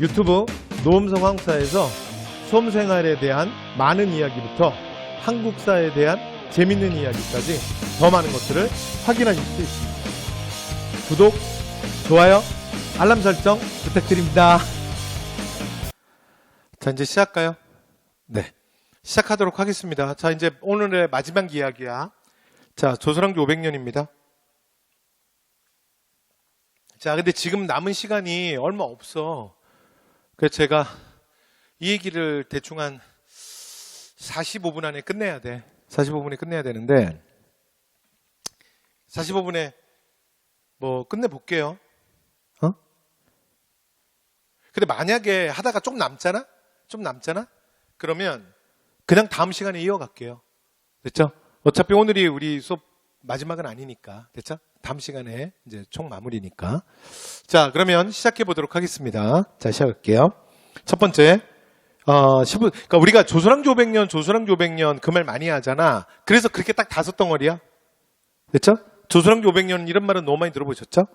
유튜브 노음성 한국사에서 수험생활에 대한 많은 이야기부터 한국사에 대한 재밌는 이야기까지 더 많은 것들을 확인하실 수 있습니다. 구독, 좋아요, 알람 설정 부탁드립니다. 자, 이제 시작할까요? 네, 시작하도록 하겠습니다. 자, 이제 오늘의 마지막 이야기야. 자, 조선왕조 500년입니다. 자, 근데 지금 남은 시간이 얼마 없어. 그래서 제가 이 얘기를 대충 한 45분 안에 끝내야 돼. 45분에 끝내야 되는데 45분에 뭐 끝내볼게요. 근데 만약에 하다가 좀 남잖아? 그러면 그냥 다음 시간에 이어갈게요. 됐죠? 어차피 오늘이 우리 수업 마지막은 아니니까. 됐죠? 다음 시간에 이제 총 마무리니까. 자, 그러면 시작해 보도록 하겠습니다. 자, 시작할게요. 첫 번째, 그러니까 우리가 조선왕조 500년 그 말 많이 하잖아. 그래서 그렇게 딱 5덩어리야. 됐죠? 조선왕조 500년 이런 말은 너무 많이 들어보셨죠?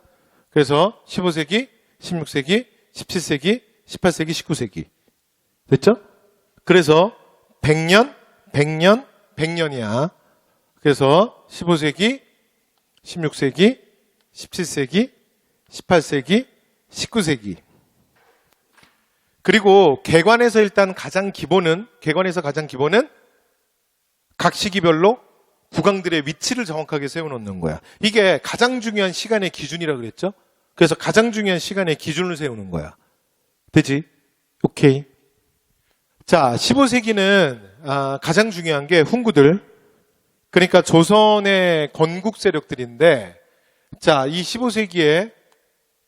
그래서 15세기, 16세기, 17세기, 18세기, 19세기. 됐죠? 그래서 100년이야. 그래서 15세기, 16세기, 17세기, 18세기, 19세기. 그리고 개관에서 가장 기본은 각 시기별로 국왕들의 위치를 정확하게 세워놓는 거야. 이게 가장 중요한 시간의 기준이라고 그랬죠? 그래서 가장 중요한 시간의 기준을 세우는 거야. 되지? 오케이. 자, 15세기는 가장 중요한 게 훈구들. 그러니까 조선의 건국 세력들인데, 자, 이 15세기에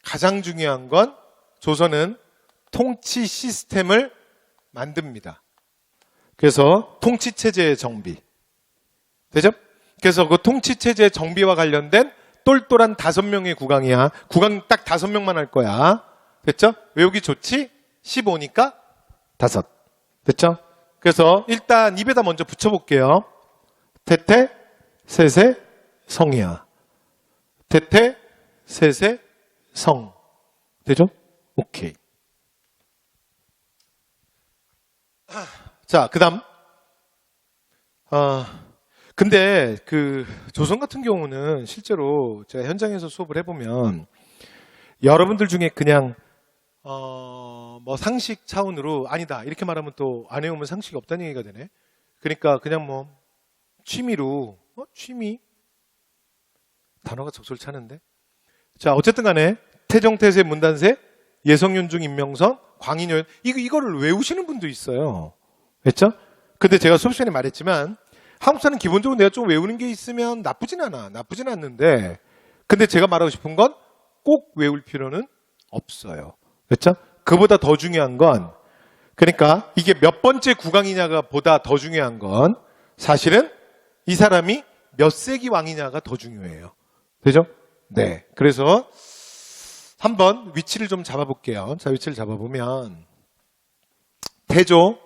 가장 중요한 건 조선은 통치 시스템을 만듭니다. 그래서 통치체제의 정비. 되죠? 그래서 그 통치체제의 정비와 관련된 똘똘한 5명의 국왕이야. 국왕 딱 5명만 할 거야. 됐죠? 외우기 좋지? 15니까 5. 됐죠? 그래서 일단 입에다 먼저 붙여볼게요. 태태, 세세, 성이야. 태태, 세세, 성. 되죠? 오케이. 자, 그 다음. 근데 조선 같은 경우는 실제로 제가 현장에서 수업을 해보면 여러분들 중에 그냥 뭐 상식 차원으로 아니다 이렇게 말하면 또 안 외우면 상식이 없다는 얘기가 되네. 그러니까 그냥 뭐 취미로 취미 단어가 적절치 않은데. 자, 어쨌든 간에 태종, 태세, 문단세, 예성윤중, 임명선, 광인효연 이거를 외우시는 분도 있어요. 그렇죠? 근데 제가 수업 시간에 말했지만 한국사는 기본적으로 내가 좀 외우는 게 있으면 나쁘진 않는데 근데 제가 말하고 싶은 건 꼭 외울 필요는 없어요. 그렇죠? 그보다 더 중요한 건 그러니까 이게 몇 번째 국왕이냐가 보다 더 중요한 건 사실은 이 사람이 몇 세기 왕이냐가 더 중요해요. 되죠? 네. 그래서 한번 위치를 좀 잡아볼게요. 자, 위치를 잡아보면 태조,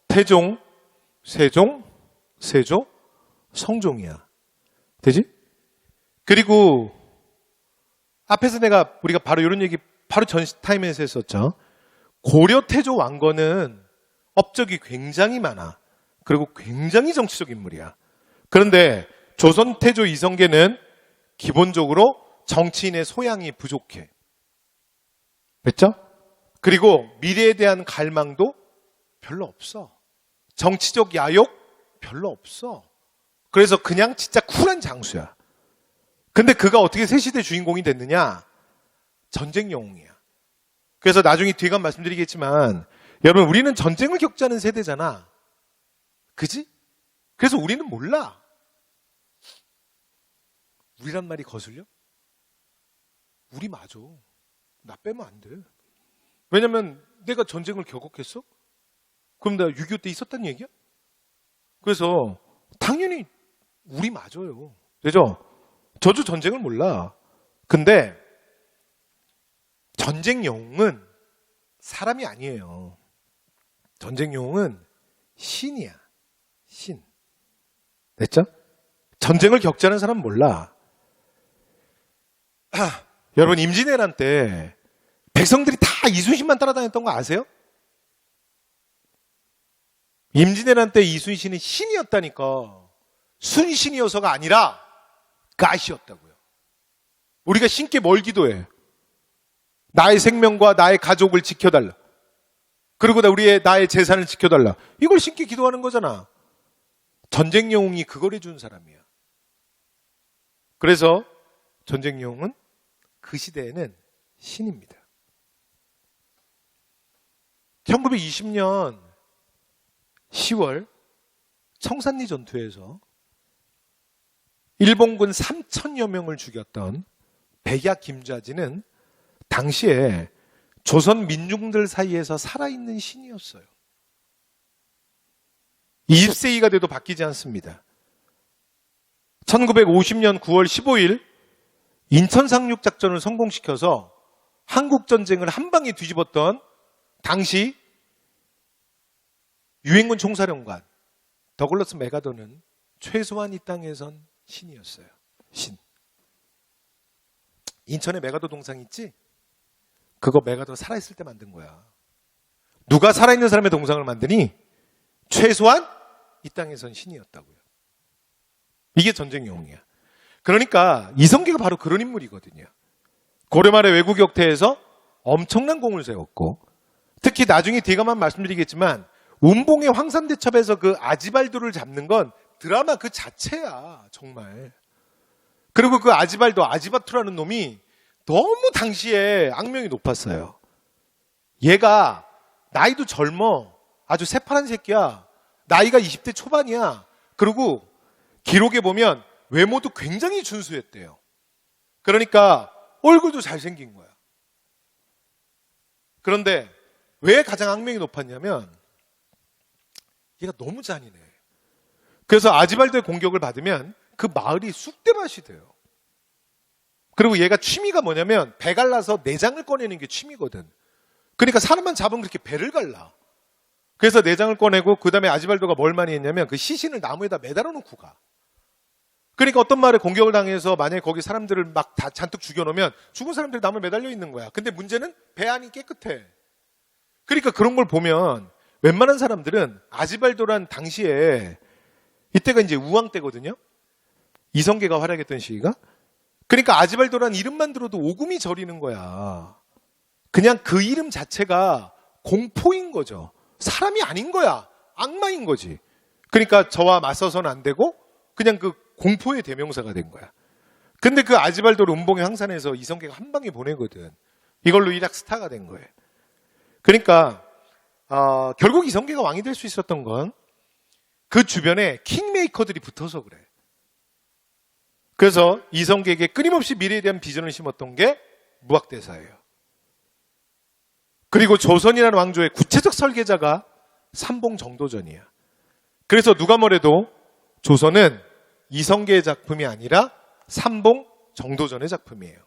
태종, 세종, 세조, 성종이야. 되지? 그리고 앞에서 우리가 바로 이런 얘기 바로 전 타임에서 했었죠. 고려 태조 왕건은 업적이 굉장히 많아. 그리고 굉장히 정치적 인물이야. 그런데 조선 태조 이성계는 기본적으로 정치인의 소양이 부족해. 됐죠? 그리고 미래에 대한 갈망도 별로 없어. 정치적 야욕 별로 없어. 그래서 그냥 진짜 쿨한 장수야. 근데 그가 어떻게 새 시대 주인공이 됐느냐? 전쟁 영웅이야. 그래서 나중에 뒤에 가면 말씀드리겠지만 여러분 우리는 전쟁을 겪지 않은 세대잖아. 그지? 그래서 우리는 몰라. 우리란 말이 거슬려? 우리 맞아. 나 빼면 안 돼. 왜냐면 내가 전쟁을 겪었겠어? 그럼 나 6.25 때 있었단 얘기야? 그래서 당연히 우리 맞아요. 되죠? 저도 전쟁을 몰라. 근데 전쟁 영웅은 사람이 아니에요. 전쟁 영웅은 신이야. 신. 됐죠? 전쟁을 겪지 않은 사람은 몰라. 여러분 임진왜란 때 백성들이 다 이순신만 따라다녔던 거 아세요? 임진왜란 때 이순신은 신이었다니까. 순신이어서가 아니라 가시였다고요. 우리가 신께 뭘 기도해? 나의 생명과 나의 가족을 지켜달라. 그리고 나의 재산을 지켜달라. 이걸 신께 기도하는 거잖아. 전쟁 영웅이 그걸 해준 사람이야. 그래서 전쟁 영웅은 그 시대에는 신입니다. 1920년 10월 청산리 전투에서 일본군 3천여 명을 죽였던 백야 김좌지는 당시에 조선 민중들 사이에서 살아있는 신이었어요. 20세기가 돼도 바뀌지 않습니다. 1950년 9월 15일 인천 상륙 작전을 성공시켜서 한국 전쟁을 한 방에 뒤집었던 당시 유엔군 총사령관 더글러스 메가더는 최소한 이 땅에선 신이었어요. 신. 인천에 메가더 동상 있지? 그거 메가더 살아있을 때 만든 거야. 누가 살아있는 사람의 동상을 만드니? 최소한 이 땅에선 신이었다고요. 이게 전쟁 영웅이야. 그러니까 이성계가 바로 그런 인물이거든요. 고려 말의 외국 역태에서 엄청난 공을 세웠고, 특히 나중에 뒤가만 말씀드리겠지만 운봉의 황산대첩에서 그 아지발도를 잡는 건 드라마 그 자체야, 정말. 그리고 그 아지발도, 아지바투라는 놈이 너무 당시에 악명이 높았어요. 얘가 나이도 젊어. 아주 새파란 새끼야. 나이가 20대 초반이야. 그리고 기록에 보면 외모도 굉장히 준수했대요. 그러니까 얼굴도 잘생긴 거야. 그런데 왜 가장 악명이 높았냐면 얘가 너무 잔인해. 그래서 아지발도의 공격을 받으면 그 마을이 쑥대밭이 돼요. 그리고 얘가 취미가 뭐냐면 배 갈라서 내장을 꺼내는 게 취미거든. 그러니까 사람만 잡으면 그렇게 배를 갈라. 그래서 내장을 꺼내고 그 다음에 아지발도가 뭘 많이 했냐면 그 시신을 나무에다 매달아 놓고 가. 그러니까 어떤 마을에 공격을 당해서 만약에 거기 사람들을 막 다 잔뜩 죽여놓으면 죽은 사람들이 나무에 매달려 있는 거야. 근데 문제는 배 안이 깨끗해. 그러니까 그런 걸 보면 웬만한 사람들은 아지발도란 당시에 이때가 이제 우왕 때거든요. 이성계가 활약했던 시기가. 그러니까 아지발도란 이름만 들어도 오금이 저리는 거야. 그냥 그 이름 자체가 공포인 거죠. 사람이 아닌 거야. 악마인 거지. 그러니까 저와 맞서서는 안 되고 그냥 그 공포의 대명사가 된 거야. 근데 그 아지발도를 운봉의 황산에서 이성계가 한 방에 보내거든. 이걸로 일약 스타가 된 거예요. 그러니까 결국 이성계가 왕이 될 수 있었던 건 그 주변에 킹메이커들이 붙어서 그래. 그래서 이성계에게 끊임없이 미래에 대한 비전을 심었던 게 무학대사예요. 그리고 조선이라는 왕조의 구체적 설계자가 삼봉정도전이야. 그래서 누가 뭐래도 조선은 이성계의 작품이 아니라 삼봉정도전의 작품이에요.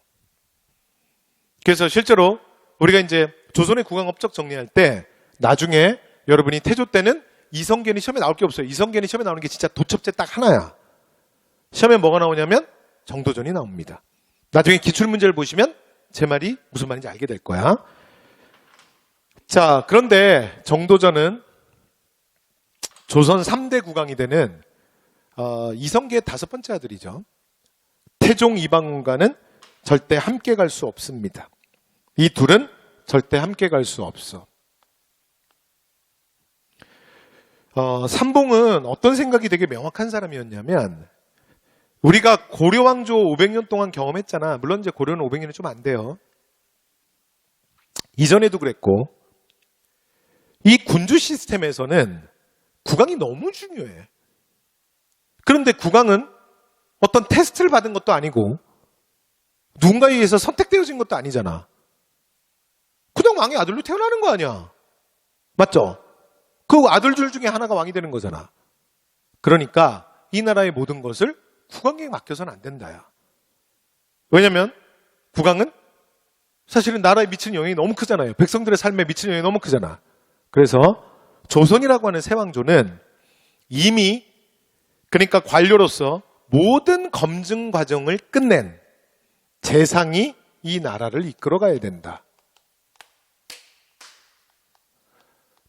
그래서 실제로 우리가 이제 조선의 국왕 업적 정리할 때 나중에 여러분이 태조 때는 이성계는 시험에 나올 게 없어요. 이성계는 시험에 나오는 게 진짜 도첩제 딱 하나야. 시험에 뭐가 나오냐면 정도전이 나옵니다. 나중에 기출문제를 보시면 제 말이 무슨 말인지 알게 될 거야. 자, 그런데 정도전은 조선 3대 국왕이 되는 이성계의 5번째 아들이죠. 태종 이방원과는 절대 함께 갈 수 없습니다. 이 둘은 절대 함께 갈 수 없어. 삼봉은 어떤 생각이 되게 명확한 사람이었냐면 우리가 고려 왕조 500년 동안 경험했잖아. 물론 이제 고려는 500년이 좀 안 돼요. 이전에도 그랬고 이 군주 시스템에서는 국왕이 너무 중요해. 그런데 국왕은 어떤 테스트를 받은 것도 아니고 누군가에 의해서 선택되어진 것도 아니잖아. 그냥 왕의 아들로 태어나는 거 아니야. 맞죠? 그 아들들 중에 하나가 왕이 되는 거잖아. 그러니까 이 나라의 모든 것을 국왕에게 맡겨서는 안 된다야. 왜냐면 국왕은 사실은 나라에 미치는 영향이 너무 크잖아요. 백성들의 삶에 미치는 영향이 너무 크잖아. 그래서 조선이라고 하는 새 왕조는 이미 그러니까 관료로서 모든 검증 과정을 끝낸 재상이 이 나라를 이끌어가야 된다.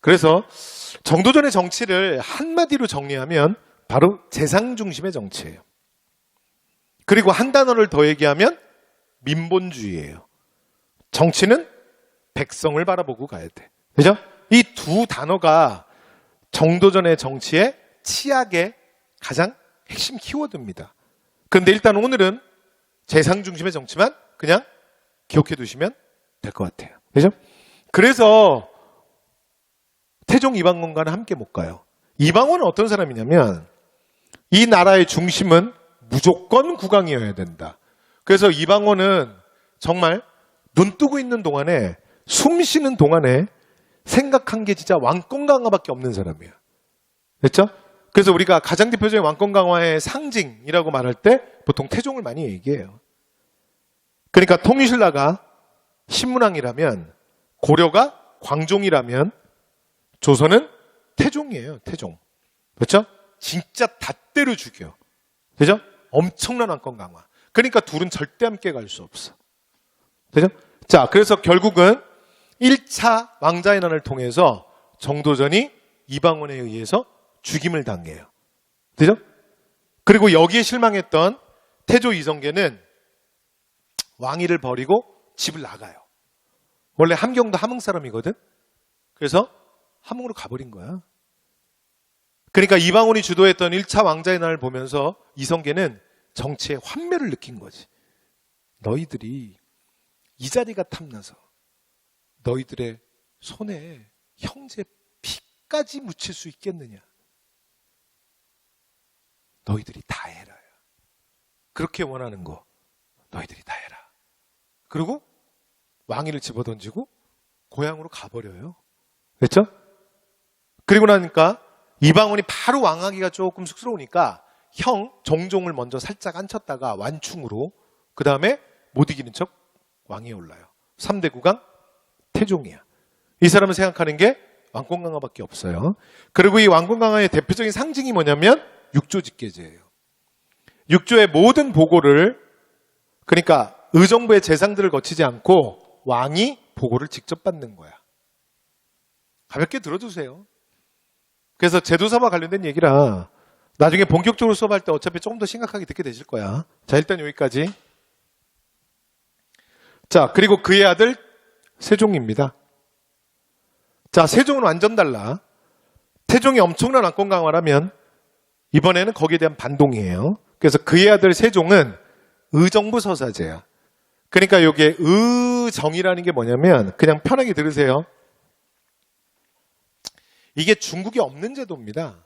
그래서 정도전의 정치를 한마디로 정리하면 바로 재상 중심의 정치예요. 그리고 한 단어를 더 얘기하면 민본주의예요. 정치는 백성을 바라보고 가야 돼. 그죠? 이 두 단어가 정도전의 정치의 치약의 가장 핵심 키워드입니다. 그런데 일단 오늘은 재상 중심의 정치만 그냥 기억해 두시면 될 것 같아요. 그죠? 그래서 태종 이방원과는 함께 못 가요. 이방원은 어떤 사람이냐면 이 나라의 중심은 무조건 국왕이어야 된다. 그래서 이방원은 정말 눈 뜨고 있는 동안에 숨 쉬는 동안에 생각한 게 진짜 왕권 강화밖에 없는 사람이에요. 됐죠? 그래서 우리가 가장 대표적인 왕권 강화의 상징이라고 말할 때 보통 태종을 많이 얘기해요. 그러니까 통일신라가 신문왕이라면 고려가 광종이라면 조선은 태종이에요. 태종. 그렇죠? 진짜 닷대로 죽여. 그죠? 엄청난 왕권 강화. 그러니까 둘은 절대 함께 갈 수 없어. 그죠? 자, 그래서 결국은 1차 왕자의 난을 통해서 정도전이 이방원에 의해서 죽임을 당해요. 그죠? 그리고 여기에 실망했던 태조 이성계는 왕위를 버리고 집을 나가요. 원래 함경도 함흥 사람이거든. 그래서 함흥으로 가버린 거야. 그러니까 이방원이 주도했던 1차 왕자의 날을 보면서 이성계는 정치의 환멸을 느낀 거지. 너희들이 이 자리가 탐나서 너희들의 손에 형제 피까지 묻힐 수 있겠느냐. 너희들이 다 해라. 그렇게 원하는 거 너희들이 다 해라. 그리고 왕위를 집어던지고 고향으로 가버려요. 그렇죠? 그리고 나니까 이방원이 바로 왕하기가 조금 쑥스러우니까 형 정종을 먼저 살짝 앉혔다가 완충으로 그 다음에 못 이기는 척 왕위에 올라요. 3대 국왕 태종이야. 이 사람은 생각하는 게 왕권 강화밖에 없어요. 그리고 이 왕권 강화의 대표적인 상징이 뭐냐면 육조직계제예요. 육조의 모든 보고를 그러니까 의정부의 재상들을 거치지 않고 왕이 보고를 직접 받는 거야. 가볍게 들어주세요. 그래서 제도사와 관련된 얘기라 나중에 본격적으로 수업할 때 어차피 조금 더 심각하게 듣게 되실 거야. 자, 일단 여기까지. 자, 그리고 그의 아들 세종입니다. 자, 세종은 완전 달라. 태종이 엄청난 왕권 강화라면 이번에는 거기에 대한 반동이에요. 그래서 그의 아들 세종은 의정부 서사제야. 그러니까 여기에 의정이라는 게 뭐냐면 그냥 편하게 들으세요. 이게 중국에 없는 제도입니다.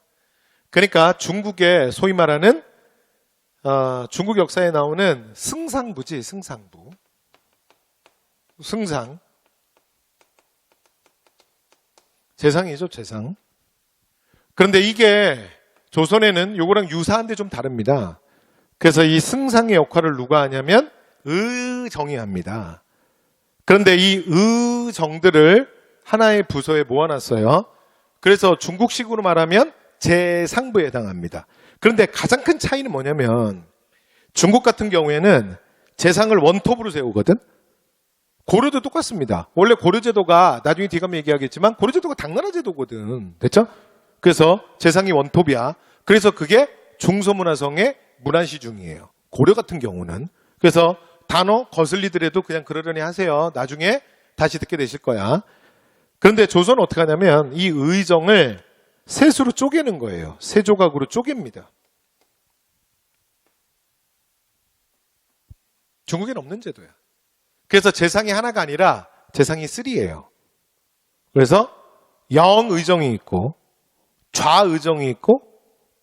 그러니까 중국의 소위 말하는 중국 역사에 나오는 승상부지, 승상부. 승상. 재상이죠, 재상. 그런데 이게 조선에는 요거랑 유사한데 좀 다릅니다. 그래서 이 승상의 역할을 누가 하냐면 의정이 합니다. 그런데 이 의정들을 하나의 부서에 모아놨어요. 그래서 중국식으로 말하면 재상부에 해당합니다. 그런데 가장 큰 차이는 뭐냐면 중국 같은 경우에는 재상을 원톱으로 세우거든. 고려도 똑같습니다. 원래 고려제도가 나중에 뒤에 가면 얘기하겠지만 고려제도가 당나라 제도거든. 됐죠? 그래서 재상이 원톱이야. 그래서 그게 중서문화성의 문안시중이에요. 고려 같은 경우는. 그래서 단어 거슬리더라도 그냥 그러려니 하세요. 나중에 다시 듣게 되실 거야. 그런데 조선은 어떻게 하냐면 이 의정을 셋으로 쪼개는 거예요. 세 조각으로 쪼갭니다. 중국에는 없는 제도야. 그래서 재상이 하나가 아니라 재상이 3예요. 그래서 영의정이 있고 좌의정이 있고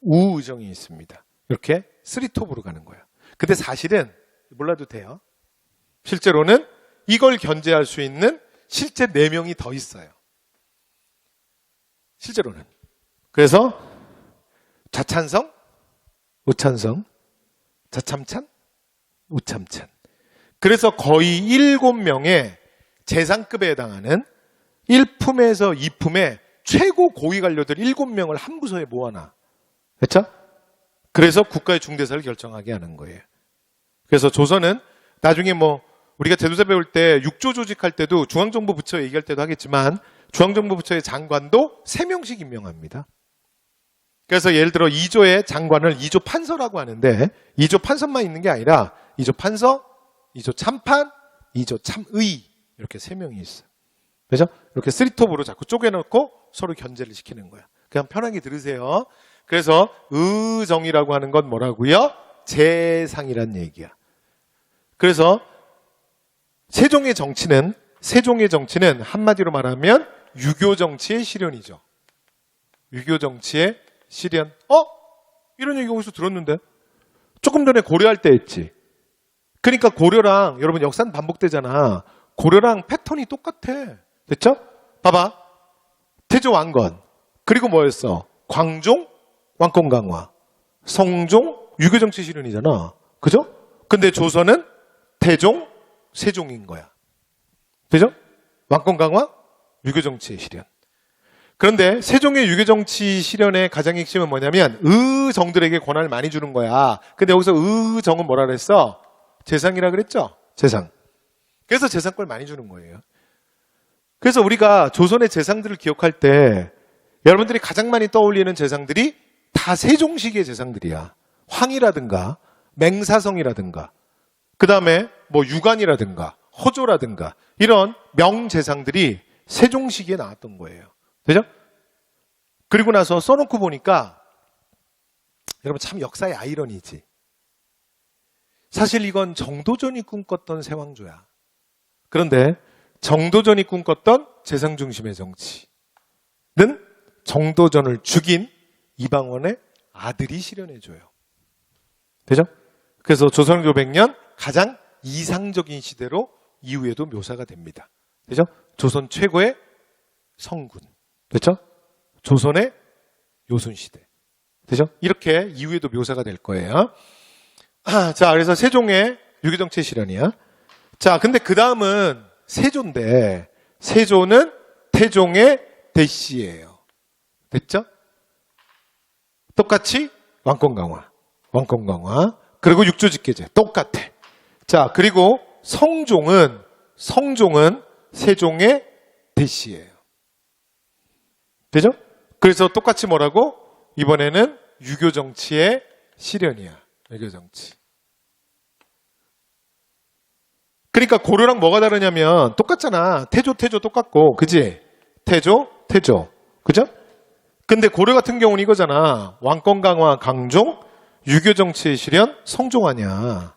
우의정이 있습니다. 이렇게 3톱으로 가는 거예요. 근데 사실은 몰라도 돼요. 실제로는 이걸 견제할 수 있는 실제 4명이 더 있어요. 실제로는. 그래서 좌찬성, 우찬성, 좌참찬, 우참찬. 그래서 거의 7명의 재상급에 해당하는 1품에서 2품의 최고 고위 관료들 7명을 한 부서에 모아놔. 그렇죠? 그래서 국가의 중대사를 결정하게 하는 거예요. 그래서 조선은 나중에 뭐 우리가 제도사 배울 때 육조 조직할 때도 중앙정부 부처 얘기할 때도 하겠지만 중앙정보부처의 장관도 3명씩 임명합니다. 그래서 예를 들어 2조의 장관을 2조 판서라고 하는데 2조 판서만 있는 게 아니라 2조 판서, 2조 참판, 2조 참의 이렇게 3명이 있어요. 그죠? 이렇게 3톱으로 자꾸 쪼개놓고 서로 견제를 시키는 거야. 그냥 편하게 들으세요. 그래서 의정이라고 하는 건 뭐라고요? 재상이란 얘기야. 그래서 세종의 정치는 한마디로 말하면 유교 정치의 실현이죠. 유교 정치의 실현. 이런 얘기 어디서 들었는데? 조금 전에 고려할 때 했지. 그러니까 고려랑 여러분 역사는 반복되잖아. 고려랑 패턴이 똑같아. 됐죠? 봐봐. 태조 왕건. 그리고 뭐였어? 광종, 왕권 강화. 성종, 유교 정치 실현이잖아. 그죠? 근데 조선은 태종, 세종인 거야. 그죠? 왕권 강화, 유교 정치의 실현. 그런데 세종의 유교 정치 실현의 가장 핵심은 뭐냐면 의정들에게 권한을 많이 주는 거야. 근데 여기서 의정은 뭐라 그랬어? 재상이라 그랬죠? 재상. 그래서 재상권을 많이 주는 거예요. 그래서 우리가 조선의 재상들을 기억할 때 여러분들이 가장 많이 떠올리는 재상들이 다 세종시기의 재상들이야. 황이라든가 맹사성이라든가 그 다음에 뭐 유관이라든가 허조라든가 이런 명재상들이 세종시기에 나왔던 거예요. 그죠? 그리고 나서 써놓고 보니까 여러분 참 역사의 아이러니지. 사실 이건 정도전이 꿈꿨던 세왕조야. 그런데 정도전이 꿈꿨던 재상 중심의 정치는 정도전을 죽인 이방원의 아들이 실현해줘요. 되죠? 그래서 조선왕조 100년 가장 이상적인 시대로 이후에도 묘사가 됩니다. 되죠? 조선 최고의 성군. 그렇죠? 조선의 요순시대. 되죠? 이렇게 이후에도 묘사가 될 거예요. 자, 그래서 세종의 유교정치 실현이야. 자, 근데 그 다음은 세조인데, 세조는 태종의 대씨예요. 됐죠? 똑같이 왕권 강화. 그리고 육조직계제. 똑같아. 자, 그리고 성종은 세종의 대씨예요. 되죠? 그래서 똑같이 뭐라고? 이번에는 유교 정치의 실현이야. 유교 정치. 그러니까 고려랑 뭐가 다르냐면 똑같잖아. 태조 똑같고, 그지? 태조. 그죠? 근데 고려 같은 경우는 이거잖아. 왕권 강화 강종, 유교 정치의 실현, 성종 아니야.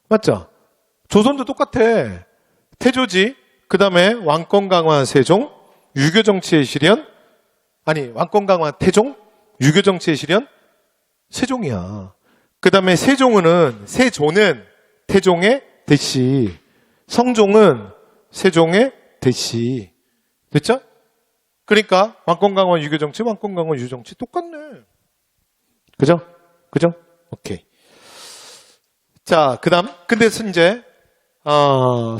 맞죠? 조선도 똑같아. 태조지. 그 다음에 왕권 강화 세종, 유교 정치의 실현, 왕권 강화 태종, 유교 정치의 실현, 세종이야. 그 다음에 세조는 태종의 대씨, 성종은 세종의 대씨. 됐죠? 그러니까 왕권 강화 유교 정치, 왕권 강화 유교 정치 똑같네. 그죠? 오케이. 자, 그다음 근데 이제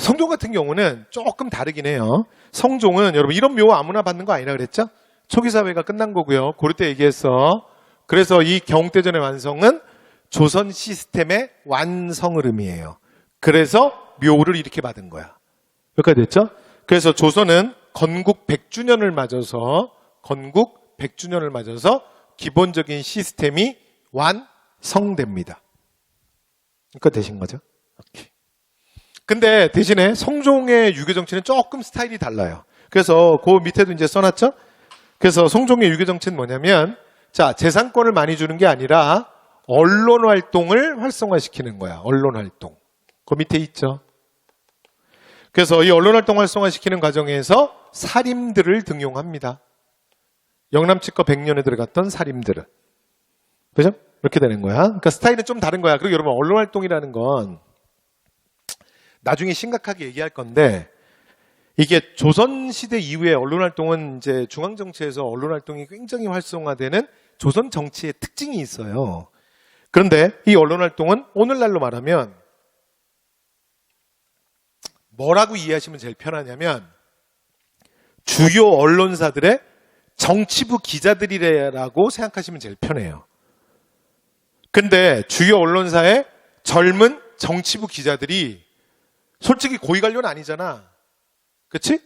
성종 같은 경우는 조금 다르긴 해요. 성종은 여러분 이런 묘 아무나 받는 거 아니라 그랬죠? 초기 사회가 끝난 거고요. 고려 때 얘기했어. 그래서 이 경국대전의 완성은 조선 시스템의 완성을 의미해요. 그래서 묘를 이렇게 받은 거야. 여기까지 됐죠? 그래서 조선은 건국 100주년을 맞아서 기본적인 시스템이 완성됩니다. 그러니까 되신 거죠? 오케이. 근데 대신에 성종의 유교 정치는 조금 스타일이 달라요. 그래서 그 밑에도 이제 써놨죠? 그래서 성종의 유교 정치는 뭐냐면, 자, 재산권을 많이 주는 게 아니라 언론 활동을 활성화시키는 거야. 언론 활동. 그 밑에 있죠? 그래서 이 언론 활동 활성화시키는 과정에서 사림들을 등용합니다. 영남치과 100년에 들어갔던 사림들은. 그죠? 이렇게 되는 거야. 그러니까 스타일은 좀 다른 거야. 그리고 여러분 언론 활동이라는 건 나중에 심각하게 얘기할 건데, 이게 조선시대 이후에 언론 활동은 이제 중앙정치에서 언론 활동이 굉장히 활성화되는 조선 정치의 특징이 있어요. 그런데 이 언론 활동은 오늘날로 말하면 뭐라고 이해하시면 제일 편하냐면 주요 언론사들의 정치부 기자들이라고 생각하시면 제일 편해요. 근데 주요 언론사의 젊은 정치부 기자들이 솔직히 고위 관료는 아니잖아. 그치?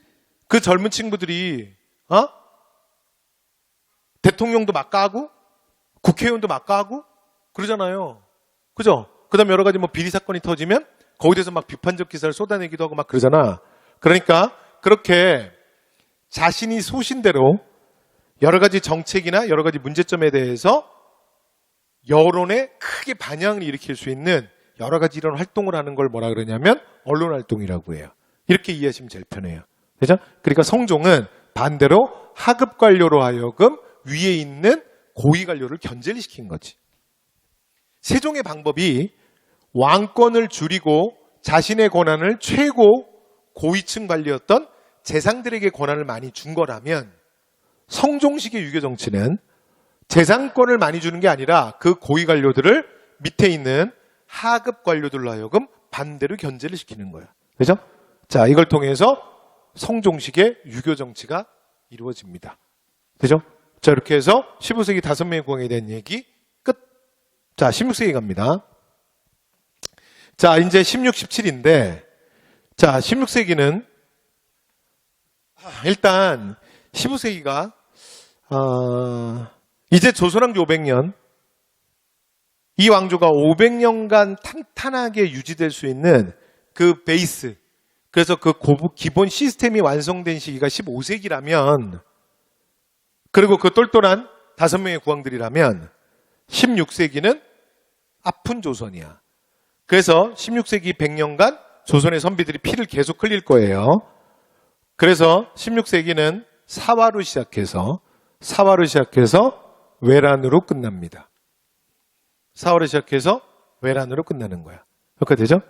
그 젊은 친구들이 어? 대통령도 막 까고 국회의원도 막 까고 그러잖아요. 그죠? 그 다음에 여러 가지 뭐 비리 사건이 터지면 거기에 대해서 막 비판적 기사를 쏟아내기도 하고 막 그러잖아. 그러니까 그렇게 자신이 소신대로 여러 가지 정책이나 여러 가지 문제점에 대해서 여론에 크게 반향을 일으킬 수 있는 여러 가지 이런 활동을 하는 걸 뭐라 그러냐면 언론 활동이라고 해요. 이렇게 이해하시면 제일 편해요. 그죠? 그러니까 성종은 반대로 하급 관료로 하여금 위에 있는 고위 관료를 견제를 시킨 거지. 세종의 방법이 왕권을 줄이고 자신의 권한을 최고 고위층 관리였던 재상들에게 권한을 많이 준 거라면 성종식의 유교 정치는 재상권을 많이 주는 게 아니라 그 고위 관료들을 밑에 있는 하급 관료들로 하여금 반대로 견제를 시키는 거야. 그죠? 자, 이걸 통해서 성종식의 유교 정치가 이루어집니다. 그죠? 자, 이렇게 해서 15세기 5명의 국왕에 대한 얘기 끝. 자, 16세기 갑니다. 자, 이제 16, 17인데, 자, 16세기는 일단 15세기가 이제 조선왕조 500년, 이 왕조가 500년간 탄탄하게 유지될 수 있는 그 베이스, 그래서 그 기본 시스템이 완성된 시기가 15세기라면, 그리고 그 똘똘한 5명의 국왕들이라면 16세기는 아픈 조선이야. 그래서 16세기 100년간 조선의 선비들이 피를 계속 흘릴 거예요. 그래서 16세기는 사화로 시작해서 외란으로 끝납니다. 사화로 시작해서 외란으로 끝나는 거야. 그렇게 되죠?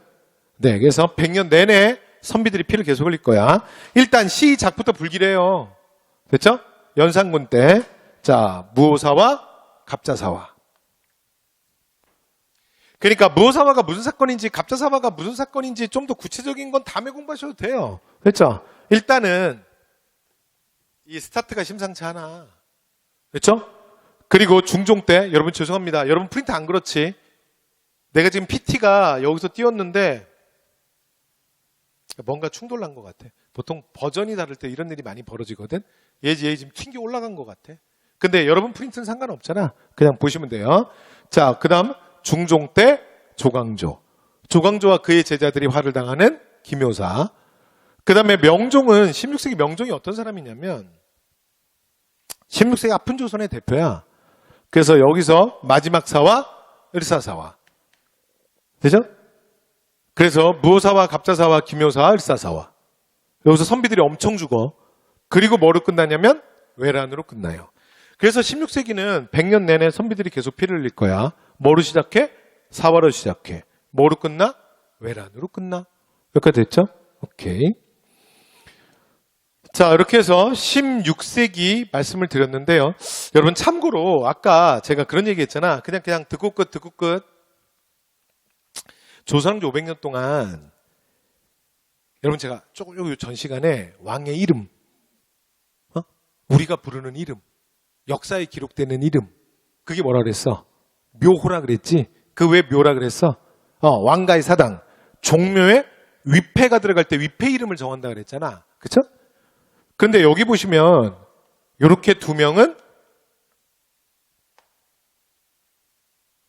네, 그래서 100년 내내 선비들이 피를 계속 흘릴 거야. 일단 시작부터 불길해요. 됐죠? 연산군 때, 자, 무오사와 갑자사화. 그러니까 무오사화가 무슨 사건인지 갑자사화가 무슨 사건인지 좀 더 구체적인 건 다음에 공부하셔도 돼요. 그렇죠? 일단은 이 스타트가 심상치 않아. 그렇죠? 그리고 중종 때, 여러분 죄송합니다. 여러분 프린트 안 그렇지? 내가 지금 PT가 여기서 띄웠는데 뭔가 충돌난 것 같아. 보통 버전이 다를 때 이런 일이 많이 벌어지거든. 얘 지금 튕겨 올라간 것 같아. 근데 여러분 프린트는 상관없잖아. 그냥 보시면 돼요. 자, 그 다음 중종 때 조광조. 조광조와 그의 제자들이 화를 당하는 김효사. 그 다음에 명종은 16세기 명종이 어떤 사람이냐면 16세기 아픈 조선의 대표야. 그래서 여기서 마지막 사화, 을사사화. 되죠? 그래서 무오사와 갑자사와 김효사와 을사사화. 여기서 선비들이 엄청 죽어. 그리고 뭐로 끝나냐면 외란으로 끝나요. 그래서 16세기는 100년 내내 선비들이 계속 피를 흘릴 거야. 뭐로 시작해? 사화로 시작해. 뭐로 끝나? 외란으로 끝나. 여기까지 됐죠? 오케이. 자, 이렇게 해서 16세기 말씀을 드렸는데요. 여러분 참고로 아까 제가 그런 얘기 했잖아. 그냥 듣고 끝. 조선왕조 500년 동안 여러분 제가 조금 전 시간에 왕의 이름, 우리가 부르는 이름, 역사에 기록되는 이름, 그게 뭐라 그랬어? 묘호라 그랬지? 그 왜 묘라 그랬어? 왕가의 사당, 종묘에 위패가 들어갈 때 위패 이름을 정한다 그랬잖아. 그쵸? 그런데 여기 보시면 이렇게 두 명은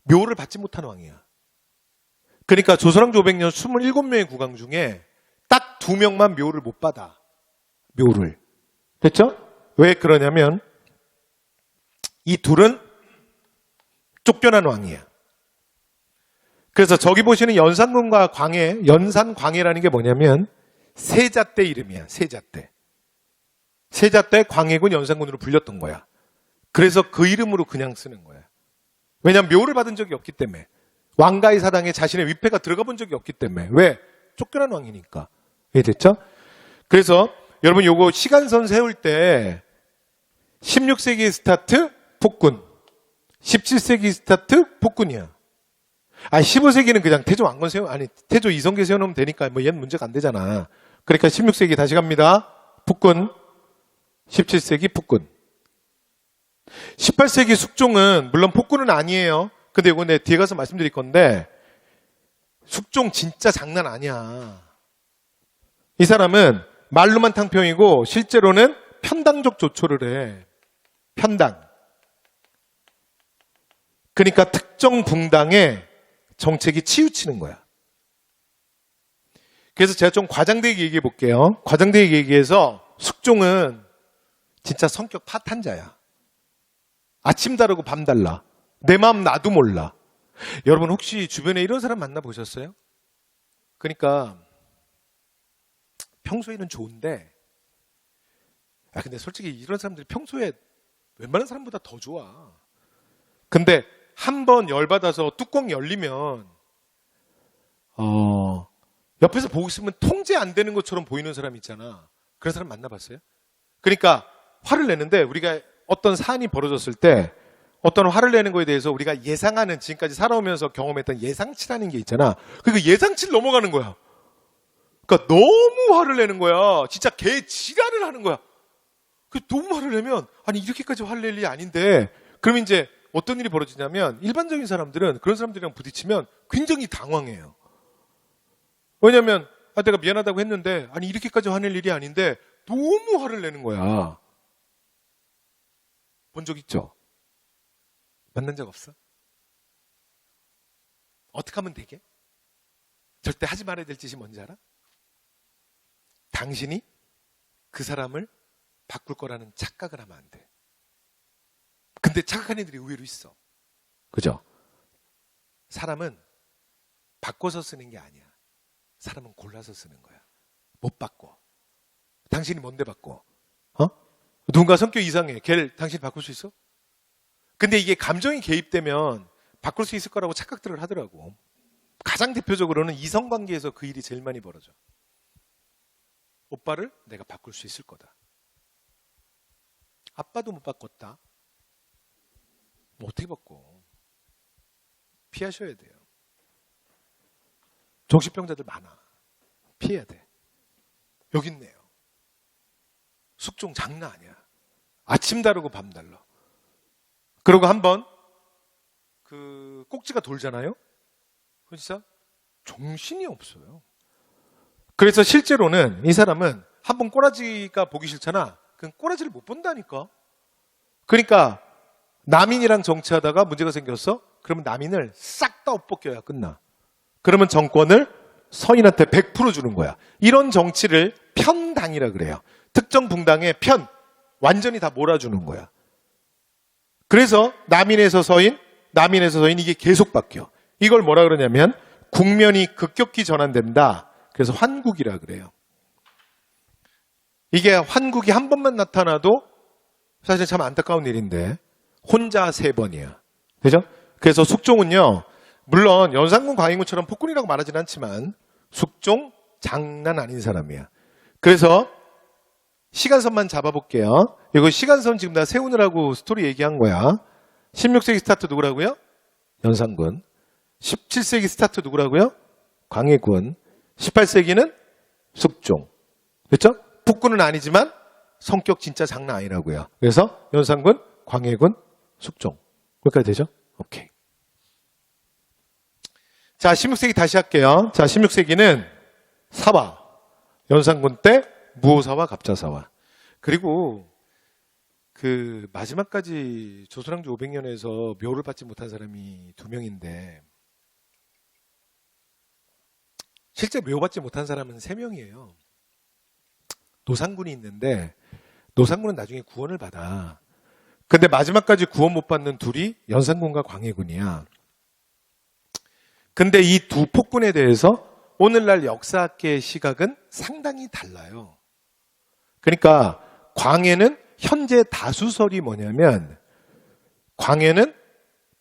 묘를 받지 못한 왕이야. 그러니까 조선왕조 500년 27명의 국왕 중에 딱 2명만 묘를 못 받아. 묘를. 됐죠? 왜 그러냐면 이 둘은 쫓겨난 왕이야. 그래서 저기 보시는 연산군과 광해, 연산광해라는 게 뭐냐면 세자 때 이름이야. 세자 때. 세자 때 광해군 연산군으로 불렸던 거야. 그래서 그 이름으로 그냥 쓰는 거야. 왜냐하면 묘를 받은 적이 없기 때문에. 왕가의 사당에 자신의 위패가 들어가 본 적이 없기 때문에. 왜? 쫓겨난 왕이니까. 이해됐죠? 그래서 여러분 요거 시간선 세울 때 16세기 스타트 폭군, 17세기 스타트 폭군이야. 15세기는 그냥 태조 왕건 태조 이성계 세워놓으면 되니까 뭐 얘는 문제가 안 되잖아. 그러니까 16세기 다시 갑니다. 폭군, 17세기 폭군. 18세기 숙종은 물론 폭군은 아니에요. 근데 이거 내 뒤에 가서 말씀드릴 건데 숙종 진짜 장난 아니야. 이 사람은 말로만 탕평이고 실제로는 편당적 조처를 해. 편당. 그러니까 특정 붕당의 정책이 치우치는 거야. 그래서 제가 좀 과장되게 얘기해 볼게요. 과장되게 얘기해서 숙종은 진짜 성격 파탄자야. 아침 다르고 밤 달라. 내 마음 나도 몰라. 여러분 혹시 주변에 이런 사람 만나보셨어요? 그러니까 평소에는 좋은데 근데 솔직히 이런 사람들이 평소에 웬만한 사람보다 더 좋아. 근데 한번 열받아서 뚜껑 열리면 옆에서 보고 있으면 통제 안 되는 것처럼 보이는 사람 있잖아. 그런 사람 만나봤어요? 그러니까 화를 내는데 우리가 어떤 사안이 벌어졌을 때 어떤 화를 내는 거에 대해서 우리가 예상하는 지금까지 살아오면서 경험했던 예상치라는 게 있잖아. 그 예상치를 넘어가는 거야. 그러니까 너무 화를 내는 거야. 진짜 개 지랄을 하는 거야. 너무 화를 내면 아니 이렇게까지 화를 낼 일이 아닌데 그럼 이제 어떤 일이 벌어지냐면 일반적인 사람들은 그런 사람들이랑 부딪히면 굉장히 당황해요. 왜냐면 내가 미안하다고 했는데 아니 이렇게까지 화낼 일이 아닌데 너무 화를 내는 거야. 본 적 있죠? 만난 적 없어? 어떻게 하면 되게? 절대 하지 말아야 될 짓이 뭔지 알아? 당신이 그 사람을 바꿀 거라는 착각을 하면 안 돼. 근데 착각하는 애들이 의외로 있어. 그죠? 사람은 바꿔서 쓰는 게 아니야. 사람은 골라서 쓰는 거야. 못 바꿔. 당신이 뭔데 바꿔? 누군가 성격 이상해. 걔를 당신이 바꿀 수 있어? 근데 이게 감정이 개입되면 바꿀 수 있을 거라고 착각들을 하더라고. 가장 대표적으로는 이성관계에서 그 일이 제일 많이 벌어져. 오빠를 내가 바꿀 수 있을 거다. 아빠도 못 바꿨다. 뭐 어떻게 바꿔? 피하셔야 돼요. 정신병자들 많아. 피해야 돼. 여기 있네요. 숙종 장난 아니야. 아침 다르고 밤 달라. 그리고 한번 그 꼭지가 돌잖아요. 그 진짜 정신이 없어요. 그래서 실제로는 이 사람은 한번 꼬라지가 보기 싫잖아. 그럼 꼬라지를 못 본다니까. 그러니까 남인이랑 정치하다가 문제가 생겼어. 그러면 남인을 싹 다 엎벗겨야 끝나. 그러면 정권을 서인한테 100% 주는 거야. 이런 정치를 편당이라 그래요. 특정 붕당의 편, 완전히 다 몰아주는 거야. 그래서 남인에서 서인, 남인에서 서인 이게 계속 바뀌어. 이걸 뭐라 그러냐면 국면이 급격히 전환된다. 그래서 환국이라 그래요. 이게 환국이 한 번만 나타나도 사실 참 안타까운 일인데 혼자 3번이야. 그죠? 그래서 숙종은요. 물론 연산군 광해군처럼 폭군이라고 말하진 않지만 숙종 장난 아닌 사람이야. 그래서 시간선만 잡아볼게요. 이거 시간선 지금 나 세우느라고 스토리 얘기한 거야. 16세기 스타트 누구라고요? 연산군. 17세기 스타트 누구라고요? 광해군. 18세기는 숙종. 그렇죠? 폭군은 아니지만 성격 진짜 장난 아니라고요. 그래서 연산군, 광해군, 숙종. 거기까지 되죠? 오케이. 자, 16세기 다시 할게요. 자, 16세기는 사화. 연산군 때 무오사와 갑자사화. 그리고 그 마지막까지 조선왕조 500년에서 묘를 받지 못한 사람이 2명인데 실제 묘 받지 못한 사람은 3명이에요. 노상군이 있는데 노상군은 나중에 구원을 받아. 근데 마지막까지 구원 못 받는 둘이 연산군과 광해군이야. 근데 이 두 폭군에 대해서 오늘날 역사학계의 시각은 상당히 달라요. 그러니까 광해는 현재 다수설이 뭐냐면 광해는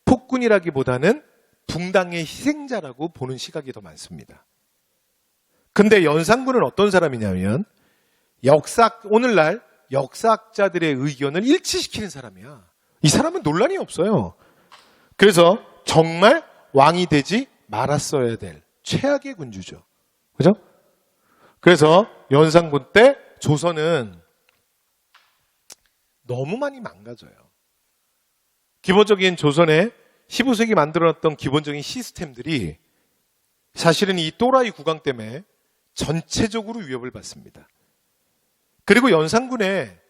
폭군이라기보다는 붕당의 희생자라고 보는 시각이 더 많습니다. 근데 연산군은 어떤 사람이냐면 오늘날 역사학자들의 의견을 일치시키는 사람이야. 이 사람은 논란이 없어요. 그래서 정말 왕이 되지 말았어야 될 최악의 군주죠. 그죠? 그래서 연산군 때 조선은 너무 많이 망가져요. 기본적인 조선의 15세기 만들어놨던 기본적인 시스템들이 사실은 이 또라이 국왕 때문에 전체적으로 위협을 받습니다. 그리고 연산군에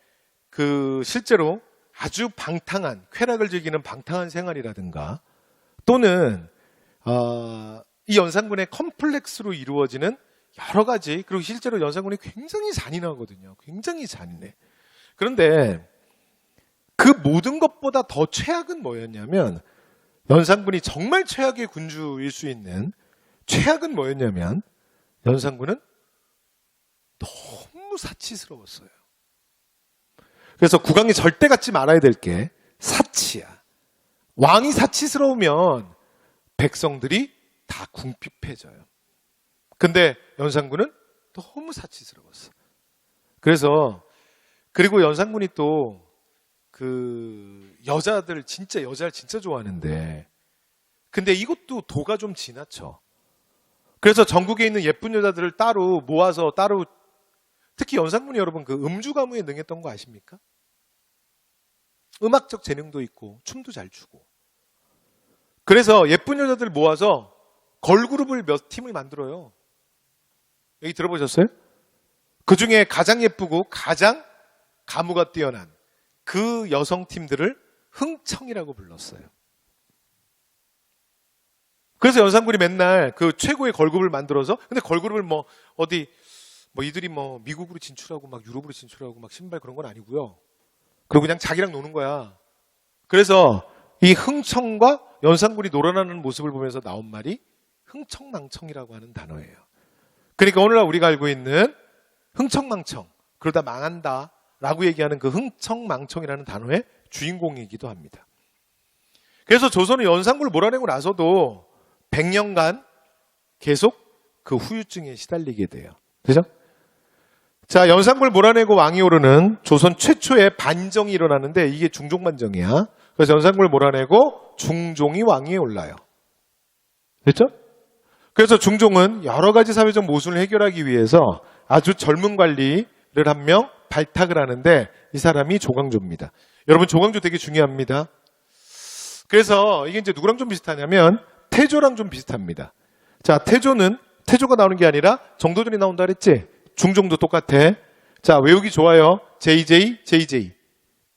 그 실제로 아주 방탕한 쾌락을 즐기는 방탕한 생활이라든가 또는 이 연산군의 컴플렉스로 이루어지는 여러 가지 그리고 실제로 연산군이 굉장히 잔인하거든요. 굉장히 잔인해. 그런데 그 모든 것보다 더 최악은 뭐였냐면 연산군이 정말 최악의 군주일 수 있는 최악은 뭐였냐면 연산군은 너무 사치스러웠어요. 그래서 국왕이 절대 갖지 말아야 될 게 사치야. 왕이 사치스러우면 백성들이 다 궁핍해져요. 근데 연산군은 너무 사치스러웠어. 그리고 연산군이 또 그 여자를 진짜 좋아하는데 근데 이것도 도가 좀 지나쳐. 그래서 전국에 있는 예쁜 여자들을 따로 모아서 따로 특히 연산군이 여러분 그 음주 가무에 능했던 거 아십니까? 음악적 재능도 있고 춤도 잘 추고. 그래서 예쁜 여자들 모아서 걸그룹을 몇 팀을 만들어요. 여기 들어보셨어요? 그 중에 가장 예쁘고 가장 가무가 뛰어난 그 여성팀들을 흥청이라고 불렀어요. 그래서 연산군이 맨날 그 최고의 걸그룹을 만들어서 근데 걸그룹을 이들이 미국으로 진출하고 막 유럽으로 진출하고 막 신발 그런 건 아니고요. 그리고 그냥 자기랑 노는 거야. 그래서 이 흥청과 연산군이 놀아나는 모습을 보면서 나온 말이 흥청망청이라고 하는 단어예요. 그러니까 오늘날 우리가 알고 있는 흥청망청, 그러다 망한다 라고 얘기하는 그 흥청망청이라는 단어의 주인공이기도 합니다. 그래서 조선은 연산군을 몰아내고 나서도 100년간 계속 그 후유증에 시달리게 돼요. 그죠? 자, 연산군을 몰아내고 왕이 오르는 조선 최초의 반정이 일어나는데 이게 중종반정이야. 그래서 연산군을 몰아내고 중종이 왕위에 올라요. 됐죠? 그래서 중종은 여러 가지 사회적 모순을 해결하기 위해서 아주 젊은 관리를 한 명 발탁을 하는데 이 사람이 조광조입니다. 여러분 조광조 되게 중요합니다. 그래서 이게 이제 누구랑 좀 비슷하냐면 태조랑 좀 비슷합니다. 자, 태조가 나오는 게 아니라 정도전이 나온다 그랬지? 중종도 똑같아. 자, 외우기 좋아요. JJ, JJ.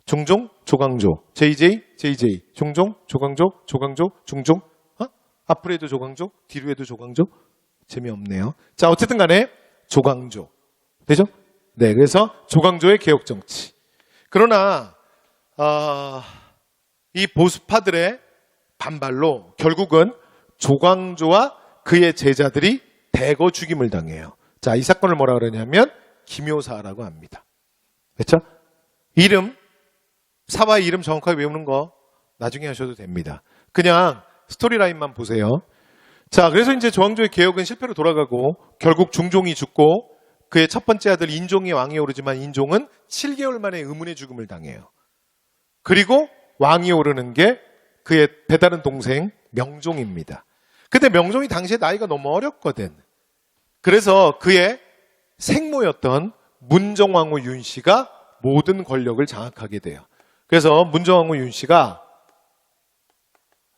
중종, 조광조. JJ, JJ. 중종, 조광조, 중종. 앞으로 해도 조광조, 뒤로 해도 조광조. 재미없네요. 자, 어쨌든 간에 조광조. 되죠? 네, 그래서 조광조의 개혁정치. 그러나 이 보수파들의 반발로 결국은 조광조와 그의 제자들이 대거 죽임을 당해요. 자, 이 사건을 뭐라 그러냐면 기묘사라고 합니다. 그렇죠? 사화의 이름 정확하게 외우는 거 나중에 하셔도 됩니다. 그냥 스토리라인만 보세요. 자, 그래서 이제 조광조의 개혁은 실패로 돌아가고 결국 중종이 죽고 그의 첫 번째 아들 인종이 왕위에 오르지만 인종은 7개월 만에 의문의 죽음을 당해요. 그리고 왕위에 오르는 게 그의 배다른 동생 명종입니다. 근데 명종이 당시에 나이가 너무 어렸거든. 그래서 그의 생모였던 문정왕후 윤씨가 모든 권력을 장악하게 돼요. 그래서 문정왕후 윤씨가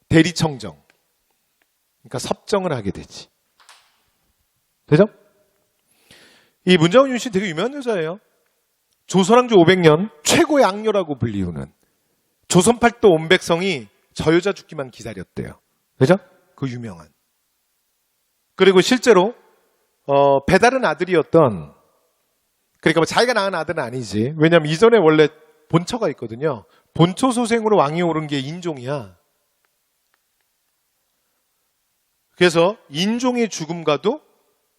대리청정, 그러니까 섭정을 하게 되지. 되죠? 이 문정왕후 윤씨 되게 유명한 여자예요. 조선왕조 500년 최고의 악녀라고 불리우는 조선팔도 온 백성이 저 여자 죽기만 기다렸대요. 그죠? 그 유명한. 그리고 실제로 배다른 아들이었던, 그러니까 뭐 자기가 낳은 아들은 아니지. 왜냐하면 이전에 원래 본처가 있거든요. 본처 소생으로 왕위에 오른 게 인종이야. 그래서 인종의 죽음과도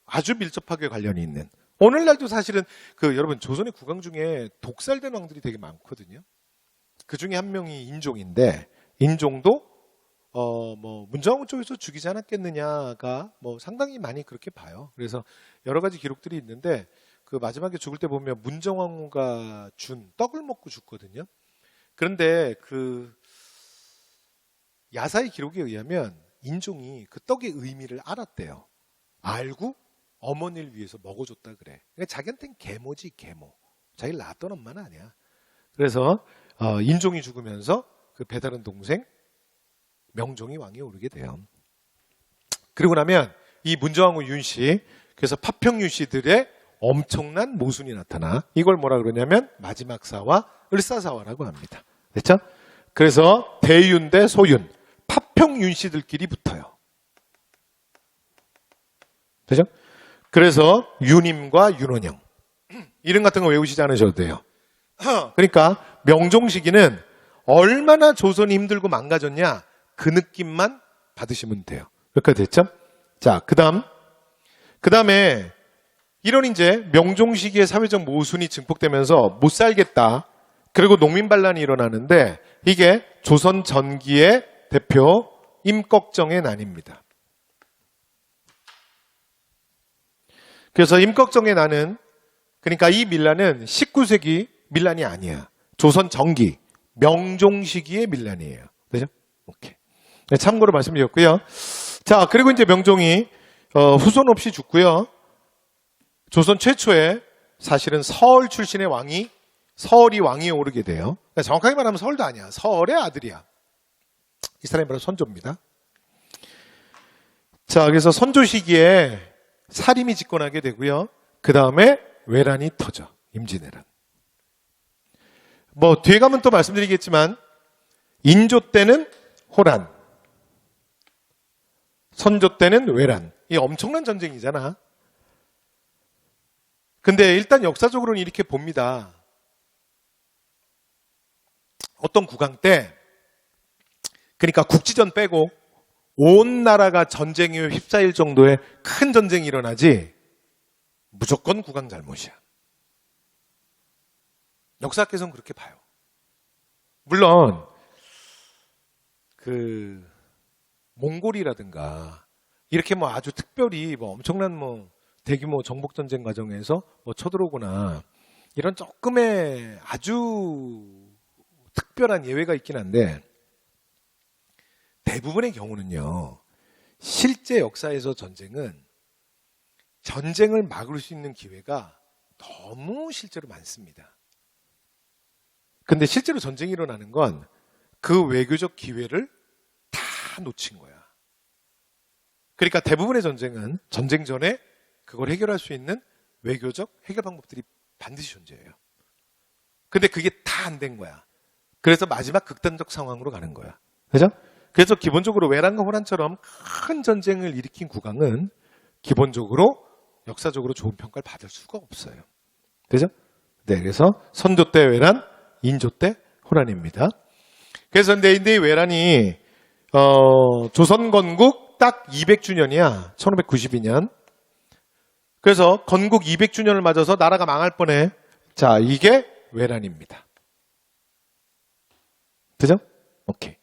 아주 밀접하게 관련이 있는. 오늘날도 사실은 여러분 조선의 국왕 중에 독살된 왕들이 되게 많거든요. 그 중에 한 명이 인종인데 인종도 문정왕후 쪽에서 죽이지 않았겠느냐가 상당히 많이 그렇게 봐요. 그래서 여러 가지 기록들이 있는데 그 마지막에 죽을 때 보면 문정왕후가 준 떡을 먹고 죽거든요. 그런데 그 야사의 기록에 의하면 인종이 그 떡의 의미를 알았대요. 알고 어머니를 위해서 먹어줬다 그래. 그러니까 자기한테는 계모지 계모. 자기를 낳았던 엄마는 아니야. 그래서 인종이 죽으면서 그 배다른 동생 명종이 왕위에 오르게 돼요. 그리고 나면 이 문정왕후 윤씨, 그래서 파평윤씨들의 엄청난 모순이 나타나. 이걸 뭐라 그러냐면 마지막 사화, 을사사화라고 합니다. 됐죠? 그래서 대윤 대 소윤, 파평윤 씨들끼리 붙어요. 되죠? 그래서 윤임과 윤원영. 이름 같은 거 외우시지 않으셔도 돼요. 그러니까 명종시기는 얼마나 조선이 힘들고 망가졌냐 그 느낌만 받으시면 돼요. 여기까지 됐죠? 자, 그 다음에 이런 이제 명종시기의 사회적 모순이 증폭되면서 못 살겠다. 그리고 농민반란이 일어나는데 이게 조선 전기의 대표 임꺽정의 난입니다. 그래서 임꺽정의 난은 그러니까 이 밀란은 19세기 밀란이 아니야. 조선 전기 명종 시기의 밀란이에요. 그죠? 오케이. 네, 참고로 말씀드렸고요. 자, 그리고 이제 명종이 후손 없이 죽고요. 조선 최초의 사실은 서얼 출신의 왕이 서얼이 왕위에 오르게 돼요. 그러니까 정확하게 말하면 서얼도 아니야. 서얼의 아들이야. 이 사람이 바로 선조입니다. 자, 그래서 선조 시기에 살림이 집권하게 되고요. 그 다음에 외란이 터져. 임진왜란. 뭐 뒤에 가면 또 말씀드리겠지만 인조 때는 호란, 선조 때는 외란. 이 엄청난 전쟁이잖아. 근데 일단 역사적으로는 이렇게 봅니다. 어떤 국왕 때 그러니까 국지전 빼고 온 나라가 전쟁에 휩싸일 정도의 큰 전쟁이 일어나지 무조건 국왕 잘못이야. 역사학에서는 그렇게 봐요. 물론 그 몽골이라든가 이렇게 뭐 아주 특별히 뭐 엄청난 뭐 대규모 정복 전쟁 과정에서 뭐 쳐들어오거나 이런 조금의 아주 특별한 예외가 있긴 한데 대부분의 경우는요. 실제 역사에서 전쟁을 막을 수 있는 기회가 너무 실제로 많습니다. 근데 실제로 전쟁이 일어나는 건 그 외교적 기회를 다 놓친 거야. 그러니까 대부분의 전쟁은 전쟁 전에 그걸 해결할 수 있는 외교적 해결 방법들이 반드시 존재해요. 근데 그게 다 안 된 거야. 그래서 마지막 극단적 상황으로 가는 거야. 그죠? 그래서 기본적으로 외란과 호란처럼 큰 전쟁을 일으킨 국왕은 기본적으로 역사적으로 좋은 평가를 받을 수가 없어요. 그죠? 네, 그래서 선조 때 외란, 인조 때 호란입니다. 그래서 근데 이 외란이 조선 건국 딱 200주년이야. 1592년. 그래서 건국 200주년을 맞아서 나라가 망할 뻔해. 자, 이게 외란입니다. 그죠? 오케이.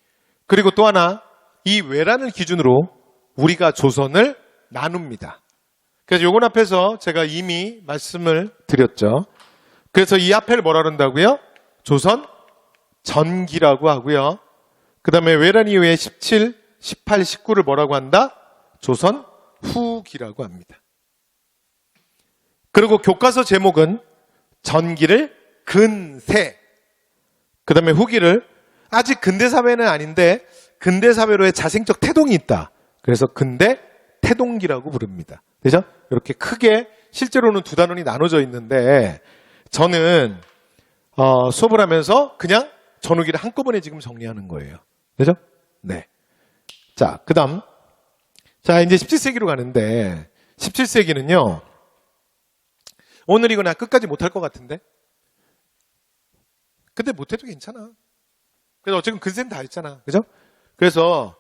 그리고 또 하나, 이 외란을 기준으로 우리가 조선을 나눕니다. 그래서 요건 앞에서 제가 이미 말씀을 드렸죠. 그래서 이 앞에를 뭐라 그런다고요? 조선 전기라고 하고요. 그 다음에 외란 이후에 17, 18, 19를 뭐라고 한다? 조선 후기라고 합니다. 그리고 교과서 제목은 전기를 근세, 그 다음에 후기를 아직 근대사회는 아닌데 근대사회로의 자생적 태동이 있다. 그래서 근대 태동기라고 부릅니다. 그죠? 이렇게 크게 실제로는 두 단원이 나눠져 있는데 저는 수업을 하면서 그냥 전후기를 한꺼번에 지금 정리하는 거예요. 그죠? 네. 자, 그 다음. 자, 이제 17세기로 가는데 17세기는요. 오늘 이거 나 끝까지 못할 것 같은데? 근데 못해도 괜찮아. 그래서 어쨌든 근세는 다 했잖아. 그죠? 그래서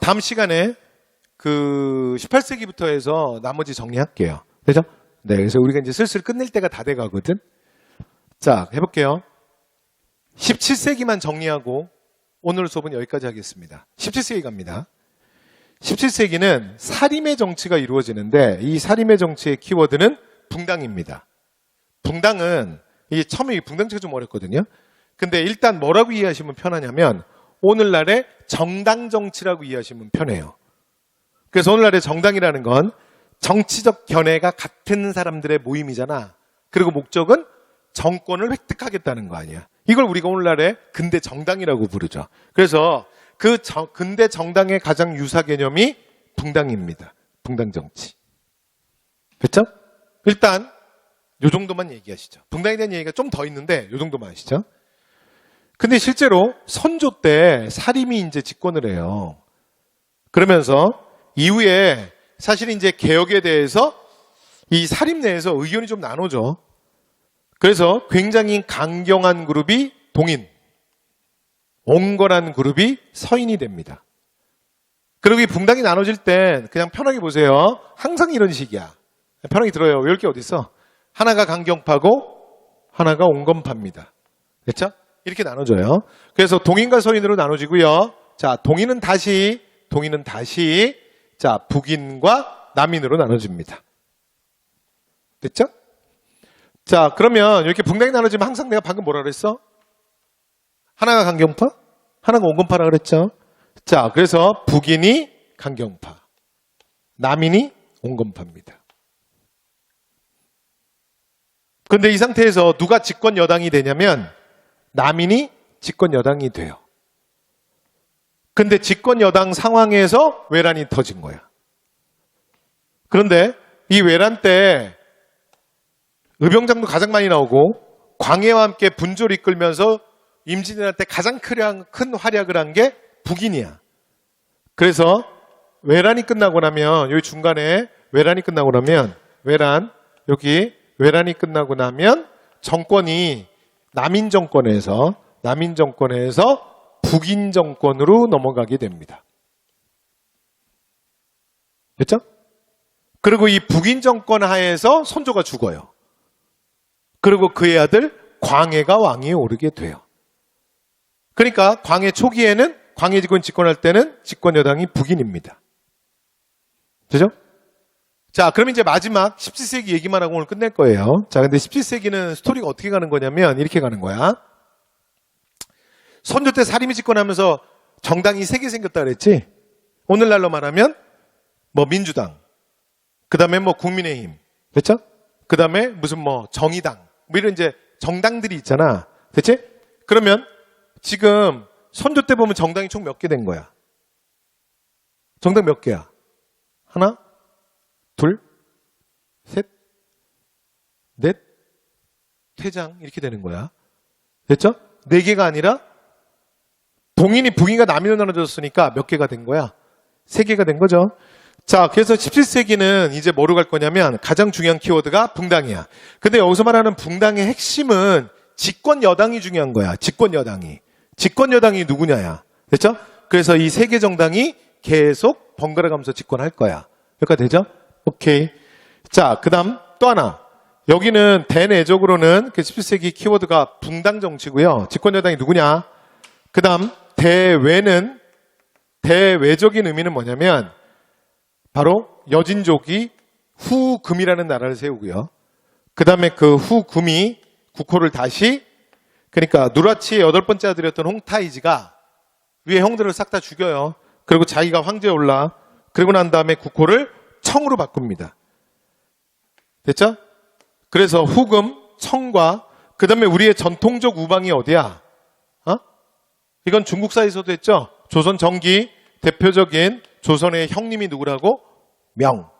다음 시간에 그 18세기부터 해서 나머지 정리할게요. 그죠? 네, 그래서 우리가 이제 슬슬 끝낼 때가 다 돼가거든. 자, 해볼게요. 17세기만 정리하고 오늘 수업은 여기까지 하겠습니다. 17세기 갑니다. 17세기는 사림의 정치가 이루어지는데 이 사림의 정치의 키워드는 붕당입니다. 붕당은 이게 처음에 붕당치가 좀 어렵거든요. 근데 일단 뭐라고 이해하시면 편하냐면 오늘날의 정당 정치라고 이해하시면 편해요. 그래서 오늘날의 정당이라는 건 정치적 견해가 같은 사람들의 모임이잖아. 그리고 목적은 정권을 획득하겠다는 거 아니야. 이걸 우리가 오늘날의 근대 정당이라고 부르죠. 그래서 그 근대 정당의 가장 유사 개념이 붕당입니다. 붕당 정치. 그렇죠? 일단 요 정도만 얘기하시죠. 붕당에 대한 얘기가 좀 더 있는데 요 정도만 하시죠. 근데 실제로 선조 때 사림이 이제 집권을 해요. 그러면서 이후에 사실 이제 개혁에 대해서 이 사림 내에서 의견이 좀 나누죠. 그래서 굉장히 강경한 그룹이 동인, 온건한 그룹이 서인이 됩니다. 그리고 이 붕당이 나눠질 땐 그냥 편하게 보세요. 항상 이런 식이야. 편하게 들어요. 외울 게 어디 있어? 하나가 강경파고 하나가 온건파입니다. 됐죠? 이렇게 나눠져요. 그래서 동인과 서인으로 나눠지고요. 자, 동인은 다시 자, 북인과 남인으로 나눠집니다. 됐죠? 자, 그러면 이렇게 붕당이 나눠지면 항상 내가 방금 뭐라 그랬어? 하나가 강경파, 하나가 온건파라 그랬죠? 자, 그래서 북인이 강경파, 남인이 온건파입니다. 그런데 이 상태에서 누가 집권 여당이 되냐면 남인이 집권 여당이 돼요. 근데 집권 여당 상황에서 외란이 터진 거야. 그런데 이 외란 때 의병장도 가장 많이 나오고 광해와 함께 분조를 이끌면서 임진왜란 때 가장 큰 활약을 한 게 북인이야. 그래서 외란이 끝나고 나면 여기 중간에 외란이 끝나고 나면 외란이 끝나고 나면 정권이 남인 정권에서 북인 정권으로 넘어가게 됩니다. 됐죠? 그리고 이 북인 정권 하에서 선조가 죽어요. 그리고 그의 아들 광해가 왕위에 오르게 돼요. 그러니까 광해 초기에는 광해 집권 집권할 때는 집권 여당이 북인입니다. 되죠? 자, 그럼 이제 마지막 17세기 얘기만 하고 오늘 끝낼 거예요. 자, 근데 17세기는 스토리가 어떻게 가는 거냐면 이렇게 가는 거야. 선조 때 사림이 집권하면서 정당이 3개 생겼다 그랬지? 오늘날로 말하면 뭐 민주당, 그 다음에 뭐 국민의힘, 됐죠? 그 다음에 무슨 뭐 정의당, 뭐 이런 이제 정당들이 있잖아. 됐지? 그러면 지금 선조 때 보면 정당이 총 몇 개 된 거야? 정당 몇 개야? 하나, 둘, 셋, 넷, 퇴장 이렇게 되는 거야. 됐죠? 4개가 아니라 동인이 북인과 남인으로 나눠졌으니까 몇 개가 된 거야? 3개가 된 거죠. 자, 그래서 17세기는 이제 뭐로 갈 거냐면 가장 중요한 키워드가 붕당이야. 근데 여기서 말하는 붕당의 핵심은 집권 여당이 중요한 거야. 집권 여당이 누구냐야. 됐죠? 그래서 이 3개 정당이 계속 번갈아 가면서 집권할 거야. 여기까지 되죠? 오케이. 자, 그 다음 또 하나. 여기는 대내적으로는 그 17세기 키워드가 붕당 정치고요. 집권 여당이 누구냐? 그 다음 대외적인 의미는 뭐냐면 바로 여진족이 후금이라는 나라를 세우고요. 그 다음에 그 후금이 국호를 다시, 그러니까 누라치의 8번째 아들이었던 홍타이지가 위에 형들을 싹 다 죽여요. 그리고 자기가 황제에 올라. 그리고 난 다음에 국호를 청으로 바꿉니다. 됐죠? 그래서 후금, 청과 그 다음에 우리의 전통적 우방이 어디야? 이건 중국사에서도 했죠? 조선 정기 대표적인 조선의 형님이 누구라고? 명.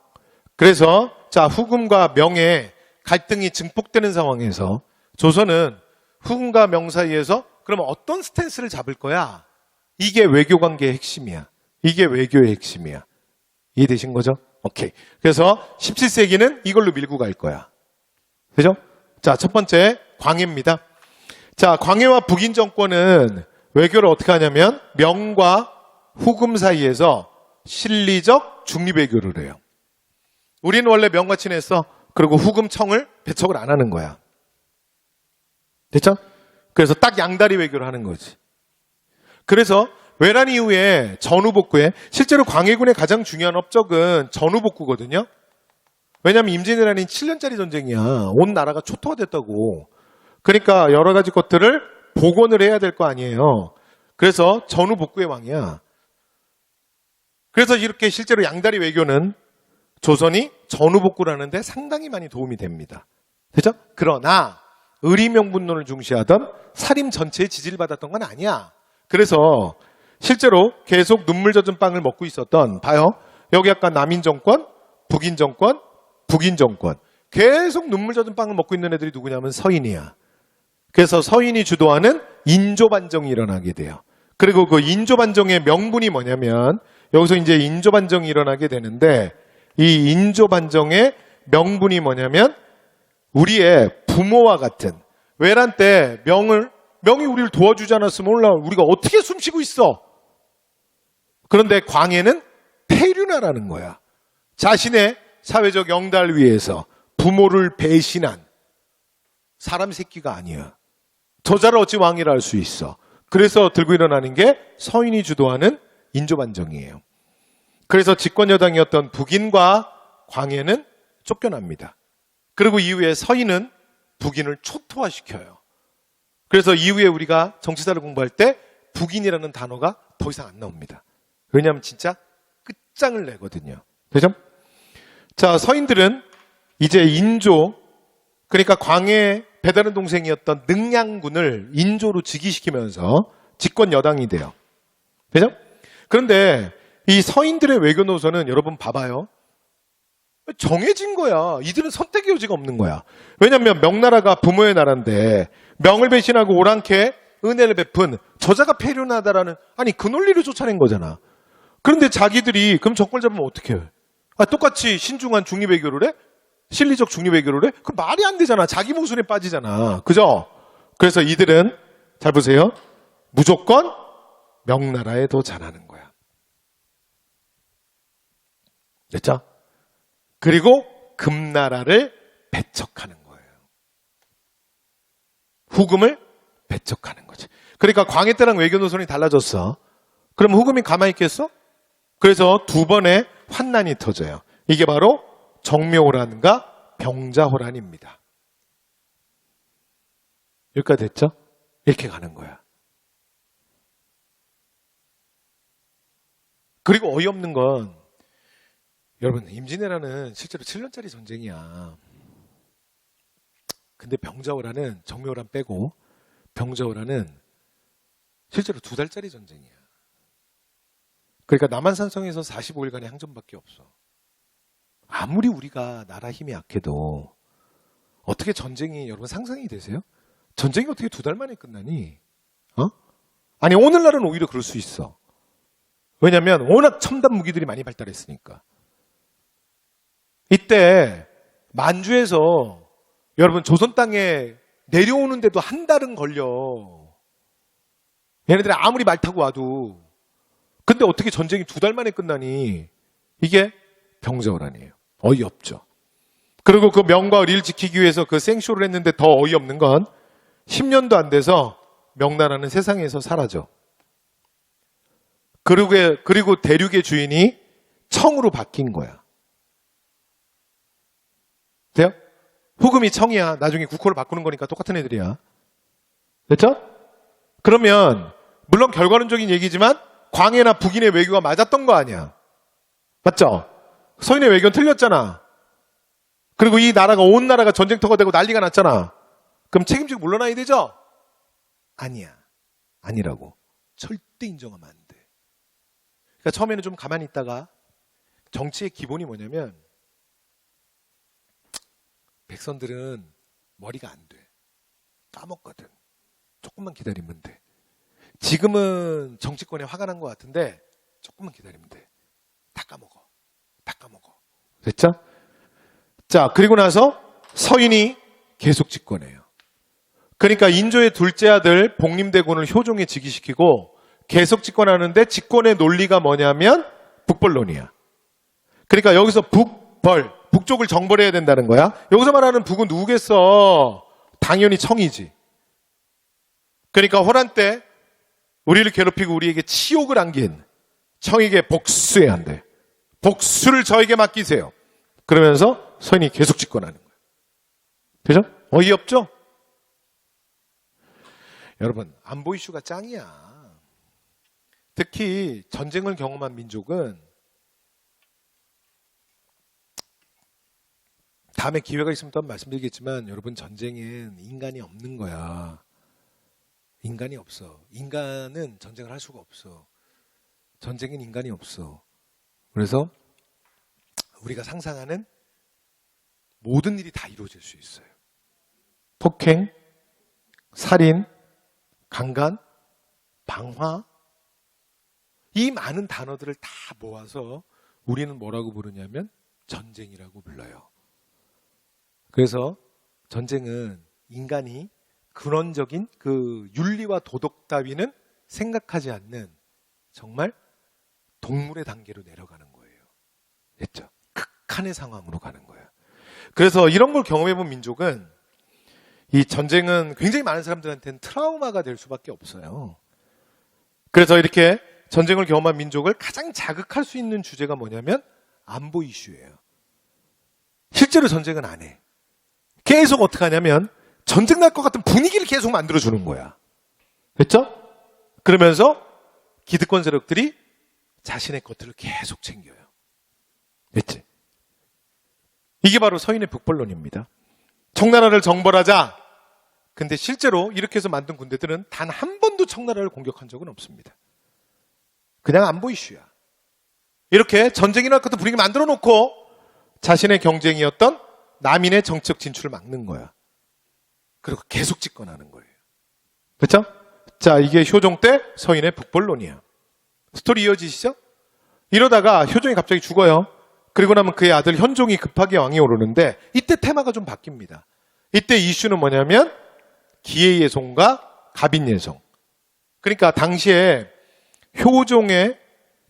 그래서 자, 후금과 명의 갈등이 증폭되는 상황에서 조선은 후금과 명 사이에서 그러면 어떤 스탠스를 잡을 거야? 이게 외교 관계의 핵심이야. 이게 외교의 핵심이야. 이해되신 거죠? 오케이. 그래서 17세기는 이걸로 밀고 갈 거야. 그죠? 자, 첫 번째 광해입니다. 자, 광해와 북인 정권은 외교를 어떻게 하냐면 명과 후금 사이에서 실리적 중립외교를 해요. 우리는 원래 명과 친했어. 그리고 후금 청을 배척을 안 하는 거야. 됐죠? 그래서 딱 양다리 외교를 하는 거지. 그래서 외란 이후에 전후복구에 실제로 광해군의 가장 중요한 업적은 전후복구거든요. 왜냐하면 임진왜란이 7년짜리 전쟁이야. 온 나라가 초토화됐다고. 그러니까 여러 가지 것들을 복원을 해야 될 거 아니에요. 그래서 전후복구의 왕이야. 그래서 이렇게 실제로 양다리 외교는 조선이 전후복구를 하는데 상당히 많이 도움이 됩니다. 됐죠? 그러나 의리명분론을 중시하던 사림 전체에 지지를 받았던 건 아니야. 그래서 실제로 계속 눈물 젖은 빵을 먹고 있었던, 봐요. 여기 약간 남인 정권, 북인 정권, 북인 정권. 계속 눈물 젖은 빵을 먹고 있는 애들이 누구냐면 서인이야. 그래서 서인이 주도하는 인조반정이 일어나게 돼요. 그리고 그 인조반정의 명분이 뭐냐면 여기서 이제 인조반정이 일어나게 되는데 이 인조반정의 명분이 뭐냐면 우리의 부모와 같은 외란 때 명이 우리를 도와주지 않았으면 몰라 우리가 어떻게 숨쉬고 있어. 그런데 광해는 폐륜하라는 거야. 자신의 사회적 영달 위해서 부모를 배신한 사람 새끼가 아니야. 저자를 어찌 왕이라 할 수 있어. 그래서 들고 일어나는 게 서인이 주도하는 인조반정이에요. 그래서 집권여당이었던 북인과 광해는 쫓겨납니다. 그리고 이후에 서인은 북인을 초토화시켜요. 그래서 이후에 우리가 정치사를 공부할 때 북인이라는 단어가 더 이상 안 나옵니다. 왜냐하면 진짜 끝장을 내거든요. 되죠? 자, 서인들은 이제 인조, 그러니까 광해 배다른 동생이었던 능양군을 인조로 즉위시키면서 집권 여당이 돼요. 되죠? 그런데 이 서인들의 외교 노선은 여러분 봐봐요. 정해진 거야. 이들은 선택의 여지가 없는 거야. 왜냐하면 명나라가 부모의 나라인데 명을 배신하고 오랑캐 은혜를 베푼 저자가 폐륜하다라는 아니 그 논리를 쫓아낸 거잖아. 그런데 자기들이 그럼 정권 잡으면 어떻게 해? 똑같이 신중한 중립외교를 해? 실리적 중립외교를 해? 그 말이 안 되잖아. 자기 모순에 빠지잖아. 그죠? 그래서 이들은 잘 보세요. 무조건 명나라에 더 잘하는 거야. 됐죠? 그리고 금나라를 배척하는 거예요. 후금을 배척하는 거지. 그러니까 광해 때랑 외교 노선이 달라졌어. 그럼 후금이 가만히 있겠어? 그래서 두 번의 환난이 터져요. 이게 바로 정묘호란과 병자호란입니다. 여기까지 됐죠? 이렇게 가는 거야. 그리고 어이없는 건 여러분 임진왜란은 실제로 7년짜리 전쟁이야. 근데 병자호란은 정묘호란 빼고 병자호란은 실제로 2달짜리 전쟁이야. 그러니까 남한산성에서 45일간의 항전밖에 없어. 아무리 우리가 나라 힘이 약해도 어떻게 전쟁이 여러분 상상이 되세요? 전쟁이 어떻게 2달 만에 끝나니? 아니 오늘날은 오히려 그럴 수 있어. 왜냐하면 워낙 첨단 무기들이 많이 발달했으니까. 이때 만주에서 여러분 조선 땅에 내려오는데도 한 달은 걸려. 얘네들이 아무리 말 타고 와도. 근데 어떻게 전쟁이 2달 만에 끝나니? 이게 병자호란이에요. 어이없죠. 그리고 그 명과 의리를 지키기 위해서 그 생쇼를 했는데 더 어이없는 건 10년도 안 돼서 명나라는 세상에서 사라져. 그리고 대륙의 주인이 청으로 바뀐 거야. 돼요? 후금이 청이야. 나중에 국호를 바꾸는 거니까 똑같은 애들이야. 됐죠? 그러면 물론 결과론적인 얘기지만 광해나 북인의 외교가 맞았던 거 아니야. 맞죠? 서인의 외교는 틀렸잖아. 그리고 이 나라가 온 나라가 전쟁터가 되고 난리가 났잖아. 그럼 책임지고 물러나야 되죠? 아니야. 아니라고. 절대 인정하면 안 돼. 그러니까 처음에는 좀 가만히 있다가 정치의 기본이 뭐냐면 백성들은 머리가 안 돼. 까먹거든. 조금만 기다리면 돼. 지금은 정치권에 화가 난 것 같은데 조금만 기다리면 돼. 다 까먹어. 다 까먹어. 됐죠? 자, 그리고 나서 서인이 계속 집권해요. 그러니까 인조의 둘째 아들 복림대군을 효종에 즉위시키고 계속 집권하는데 집권의 논리가 뭐냐면 북벌론이야. 그러니까 여기서 북쪽을 정벌해야 된다는 거야. 여기서 말하는 북은 누구겠어? 당연히 청이지. 그러니까 호란 때 우리를 괴롭히고 우리에게 치욕을 안긴 청에게 복수해야 한대. 복수를 저에게 맡기세요. 그러면서 서인이 계속 집권하는 거예요. 되죠? 어이없죠? 여러분, 안보 이슈가 짱이야. 특히 전쟁을 경험한 민족은 다음에 기회가 있으면 또 말씀드리겠지만 여러분 전쟁엔 인간이 없는 거야. 인간이 없어. 인간은 전쟁을 할 수가 없어. 전쟁엔 인간이 없어. 그래서 우리가 상상하는 모든 일이 다 이루어질 수 있어요. 폭행, 살인, 강간, 방화, 이 많은 단어들을 다 모아서 우리는 뭐라고 부르냐면 전쟁이라고 불러요. 그래서 전쟁은 인간이 근원적인 그 윤리와 도덕 따위는 생각하지 않는 정말 동물의 단계로 내려가는 거예요. 됐죠? 극한의 상황으로 가는 거예요. 그래서 이런 걸 경험해본 민족은 이 전쟁은 굉장히 많은 사람들한테는 트라우마가 될 수밖에 없어요. 그래서 이렇게 전쟁을 경험한 민족을 가장 자극할 수 있는 주제가 뭐냐면 안보 이슈예요. 실제로 전쟁은 안 해. 계속 어떻게 하냐면 전쟁 날 것 같은 분위기를 계속 만들어주는 거야. 됐죠? 그러면서 기득권 세력들이 자신의 것들을 계속 챙겨요. 됐지? 이게 바로 서인의 북벌론입니다. 청나라를 정벌하자. 근데 실제로 이렇게 해서 만든 군대들은 단 한 번도 청나라를 공격한 적은 없습니다. 그냥 안보 이슈야. 이렇게 전쟁이 날 것 같은 분위기 만들어 놓고 자신의 경쟁이었던 남인의 정치적 진출을 막는 거야. 그리고 계속 집권하는 거예요. 그렇죠? 자, 이게 효종 때 서인의 북벌론이야. 스토리 이어지시죠? 이러다가 효종이 갑자기 죽어요. 그리고 나면 그의 아들 현종이 급하게 왕위에 오르는데 이때 테마가 좀 바뀝니다. 이때 이슈는 뭐냐면 기해예송과 갑인예송. 그러니까 당시에 효종의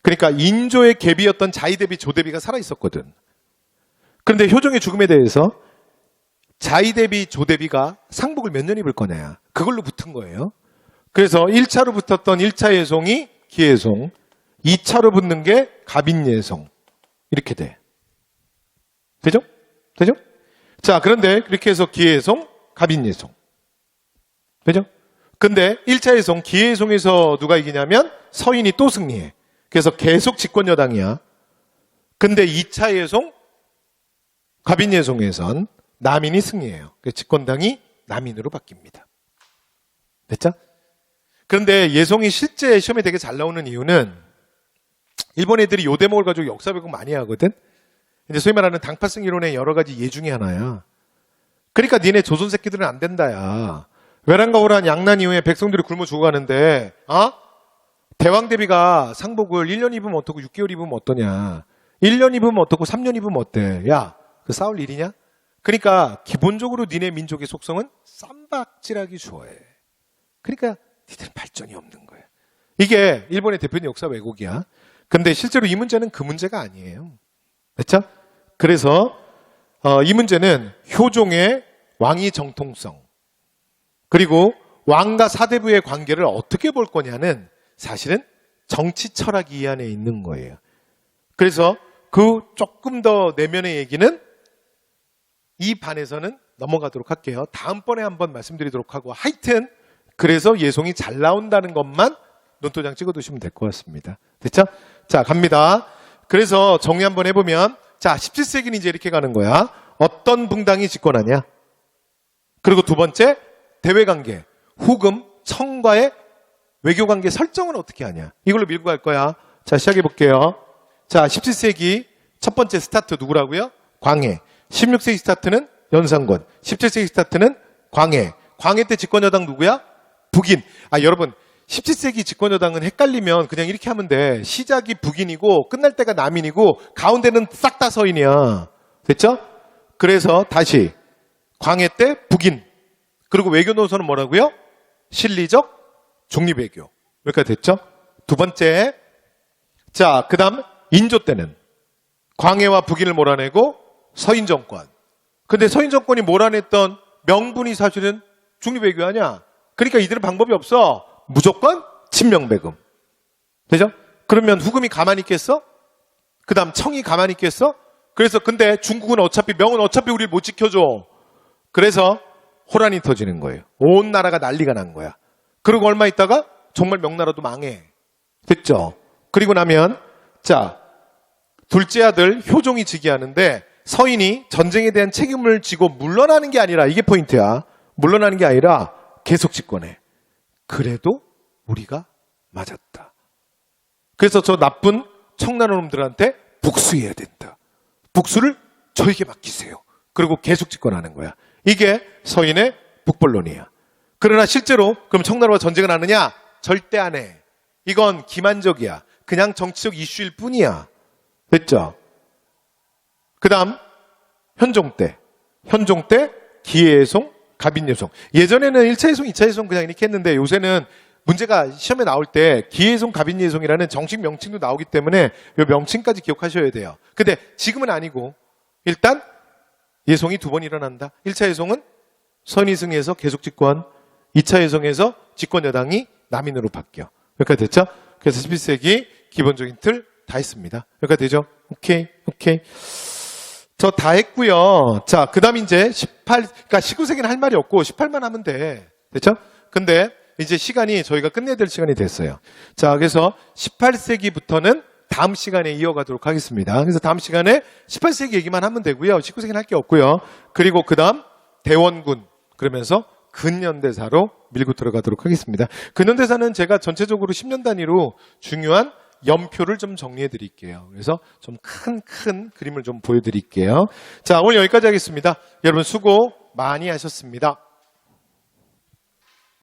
그러니까 인조의 계비였던 자이대비, 조대비가 살아있었거든. 그런데 효종의 죽음에 대해서 자이대비, 조대비가 상복을 몇 년 입을 거냐. 그걸로 붙은 거예요. 그래서 1차로 붙었던 1차 예송이 기예송, 2차로 붙는 게 갑인예송. 이렇게 돼. 되죠? 되죠? 자, 그런데 그렇게 해서 기예송, 갑인예송. 되죠? 근데 1차 예송, 기예송에서 누가 이기냐면 서인이 또 승리해. 그래서 계속 집권 여당이야. 근데 2차 예송, 갑인예송에선 남인이 승리해요. 집권당이 남인으로 바뀝니다. 됐죠? 그런데 예송이 실제 시험에 되게 잘 나오는 이유는 일본 애들이 요 대목을 가지고 역사 왜곡 많이 하거든. 이제 소위 말하는 당파성 이론의 여러 가지 예 중에 하나야. 그러니까 니네 조선 새끼들은 안 된다야. 외란가오란 양난 이후에 백성들이 굶어 죽어가는데 대왕 대비가 상복을 1년 입으면 어떻고 6개월 입으면 어떠냐. 1년 입으면 어떻고 3년 입으면 어때. 야, 그 싸울 일이냐? 그러니까 기본적으로 니네 민족의 속성은 쌈박질하기 좋아해. 그러니까 니들은 발전이 없는 거야. 이게 일본의 대표적인 역사 왜곡이야. 근데 실제로 이 문제는 그 문제가 아니에요. 됐죠? 그래서 이 문제는 효종의 왕위 정통성 그리고 왕과 사대부의 관계를 어떻게 볼 거냐는 사실은 정치 철학이 이 안에 있는 거예요. 그래서 그 조금 더 내면의 얘기는 이 반에서는 넘어가도록 할게요. 다음번에 한번 말씀드리도록 하고 하여튼 그래서 예송이 잘 나온다는 것만 논도장 찍어두시면 될 것 같습니다. 됐죠? 자, 갑니다. 그래서 정리 한번 해보면 자, 17세기는 이제 이렇게 가는 거야. 어떤 붕당이 집권하냐? 그리고 두 번째, 대외관계, 후금, 청과의 외교관계 설정은 어떻게 하냐? 이걸로 밀고 갈 거야. 자, 시작해 볼게요. 자, 17세기 첫 번째 스타트 누구라고요? 광해. 16세기 스타트는 연산군. 17세기 스타트는 광해. 광해 때 집권여당 누구야? 북인. 여러분 17세기 집권여당은 헷갈리면 그냥 이렇게 하면 돼. 시작이 북인이고 끝날 때가 남인이고 가운데는 싹 다 서인이야. 됐죠? 그래서 다시 광해 때 북인. 그리고 외교 노선은 뭐라고요? 실리적 중립외교. 여기까지 됐죠? 두 번째. 자, 그 다음 인조 때는 광해와 북인을 몰아내고 서인 정권. 근데 서인 정권이 몰아냈던 명분이 사실은 중립외교 아니야. 그러니까 이들은 방법이 없어. 무조건 친명배금. 되죠? 그러면 후금이 가만히 있겠어? 그 다음 청이 가만히 있겠어? 그래서 근데 중국은 어차피 명은 어차피 우리를 못 지켜줘. 그래서 호란이 터지는 거예요. 온 나라가 난리가 난 거야. 그리고 얼마 있다가 정말 명나라도 망해. 됐죠? 그리고 나면 자, 둘째 아들 효종이 즉위하는데 서인이 전쟁에 대한 책임을 지고 물러나는 게 아니라 이게 포인트야. 물러나는 게 아니라 계속 집권해. 그래도 우리가 맞았다. 그래서 저 나쁜 청나라 놈들한테 복수해야 된다. 복수를 저에게 맡기세요. 그리고 계속 집권하는 거야. 이게 서인의 북벌론이에요. 그러나 실제로 그럼 청나라와 전쟁을 하느냐? 절대 안 해. 이건 기만적이야. 그냥 정치적 이슈일 뿐이야. 됐죠? 그 다음 현종 때 기예송, 갑인예송. 예전에는 1차 예송, 2차 예송 그냥 이렇게 했는데 요새는 문제가 시험에 나올 때 기예송, 갑인예송이라는 정식 명칭도 나오기 때문에 이 명칭까지 기억하셔야 돼요. 근데 지금은 아니고 일단 예송이 2번 일어난다. 1차 예송은 선이 승리해서 계속 집권, 2차 예송에서 집권 여당이 남인으로 바뀌어. 여기까지 됐죠? 그래서 11세기 기본적인 틀 다 했습니다. 여기까지 되죠? 오케이. 저 다 했고요. 자, 그 다음 이제 그러니까 19세기는 할 말이 없고 18만 하면 돼. 됐죠? 근데 이제 시간이 저희가 끝내야 될 시간이 됐어요. 자, 그래서 18세기부터는 다음 시간에 이어가도록 하겠습니다. 그래서 다음 시간에 18세기 얘기만 하면 되고요. 19세기는 할 게 없고요. 그리고 그 다음 대원군 그러면서 근현대사로 밀고 들어가도록 하겠습니다. 근현대사는 제가 전체적으로 10년 단위로 중요한 연표를 좀 정리해 드릴게요. 그래서 좀 큰 그림을 좀 보여드릴게요. 자, 오늘 여기까지 하겠습니다. 여러분 수고 많이 하셨습니다.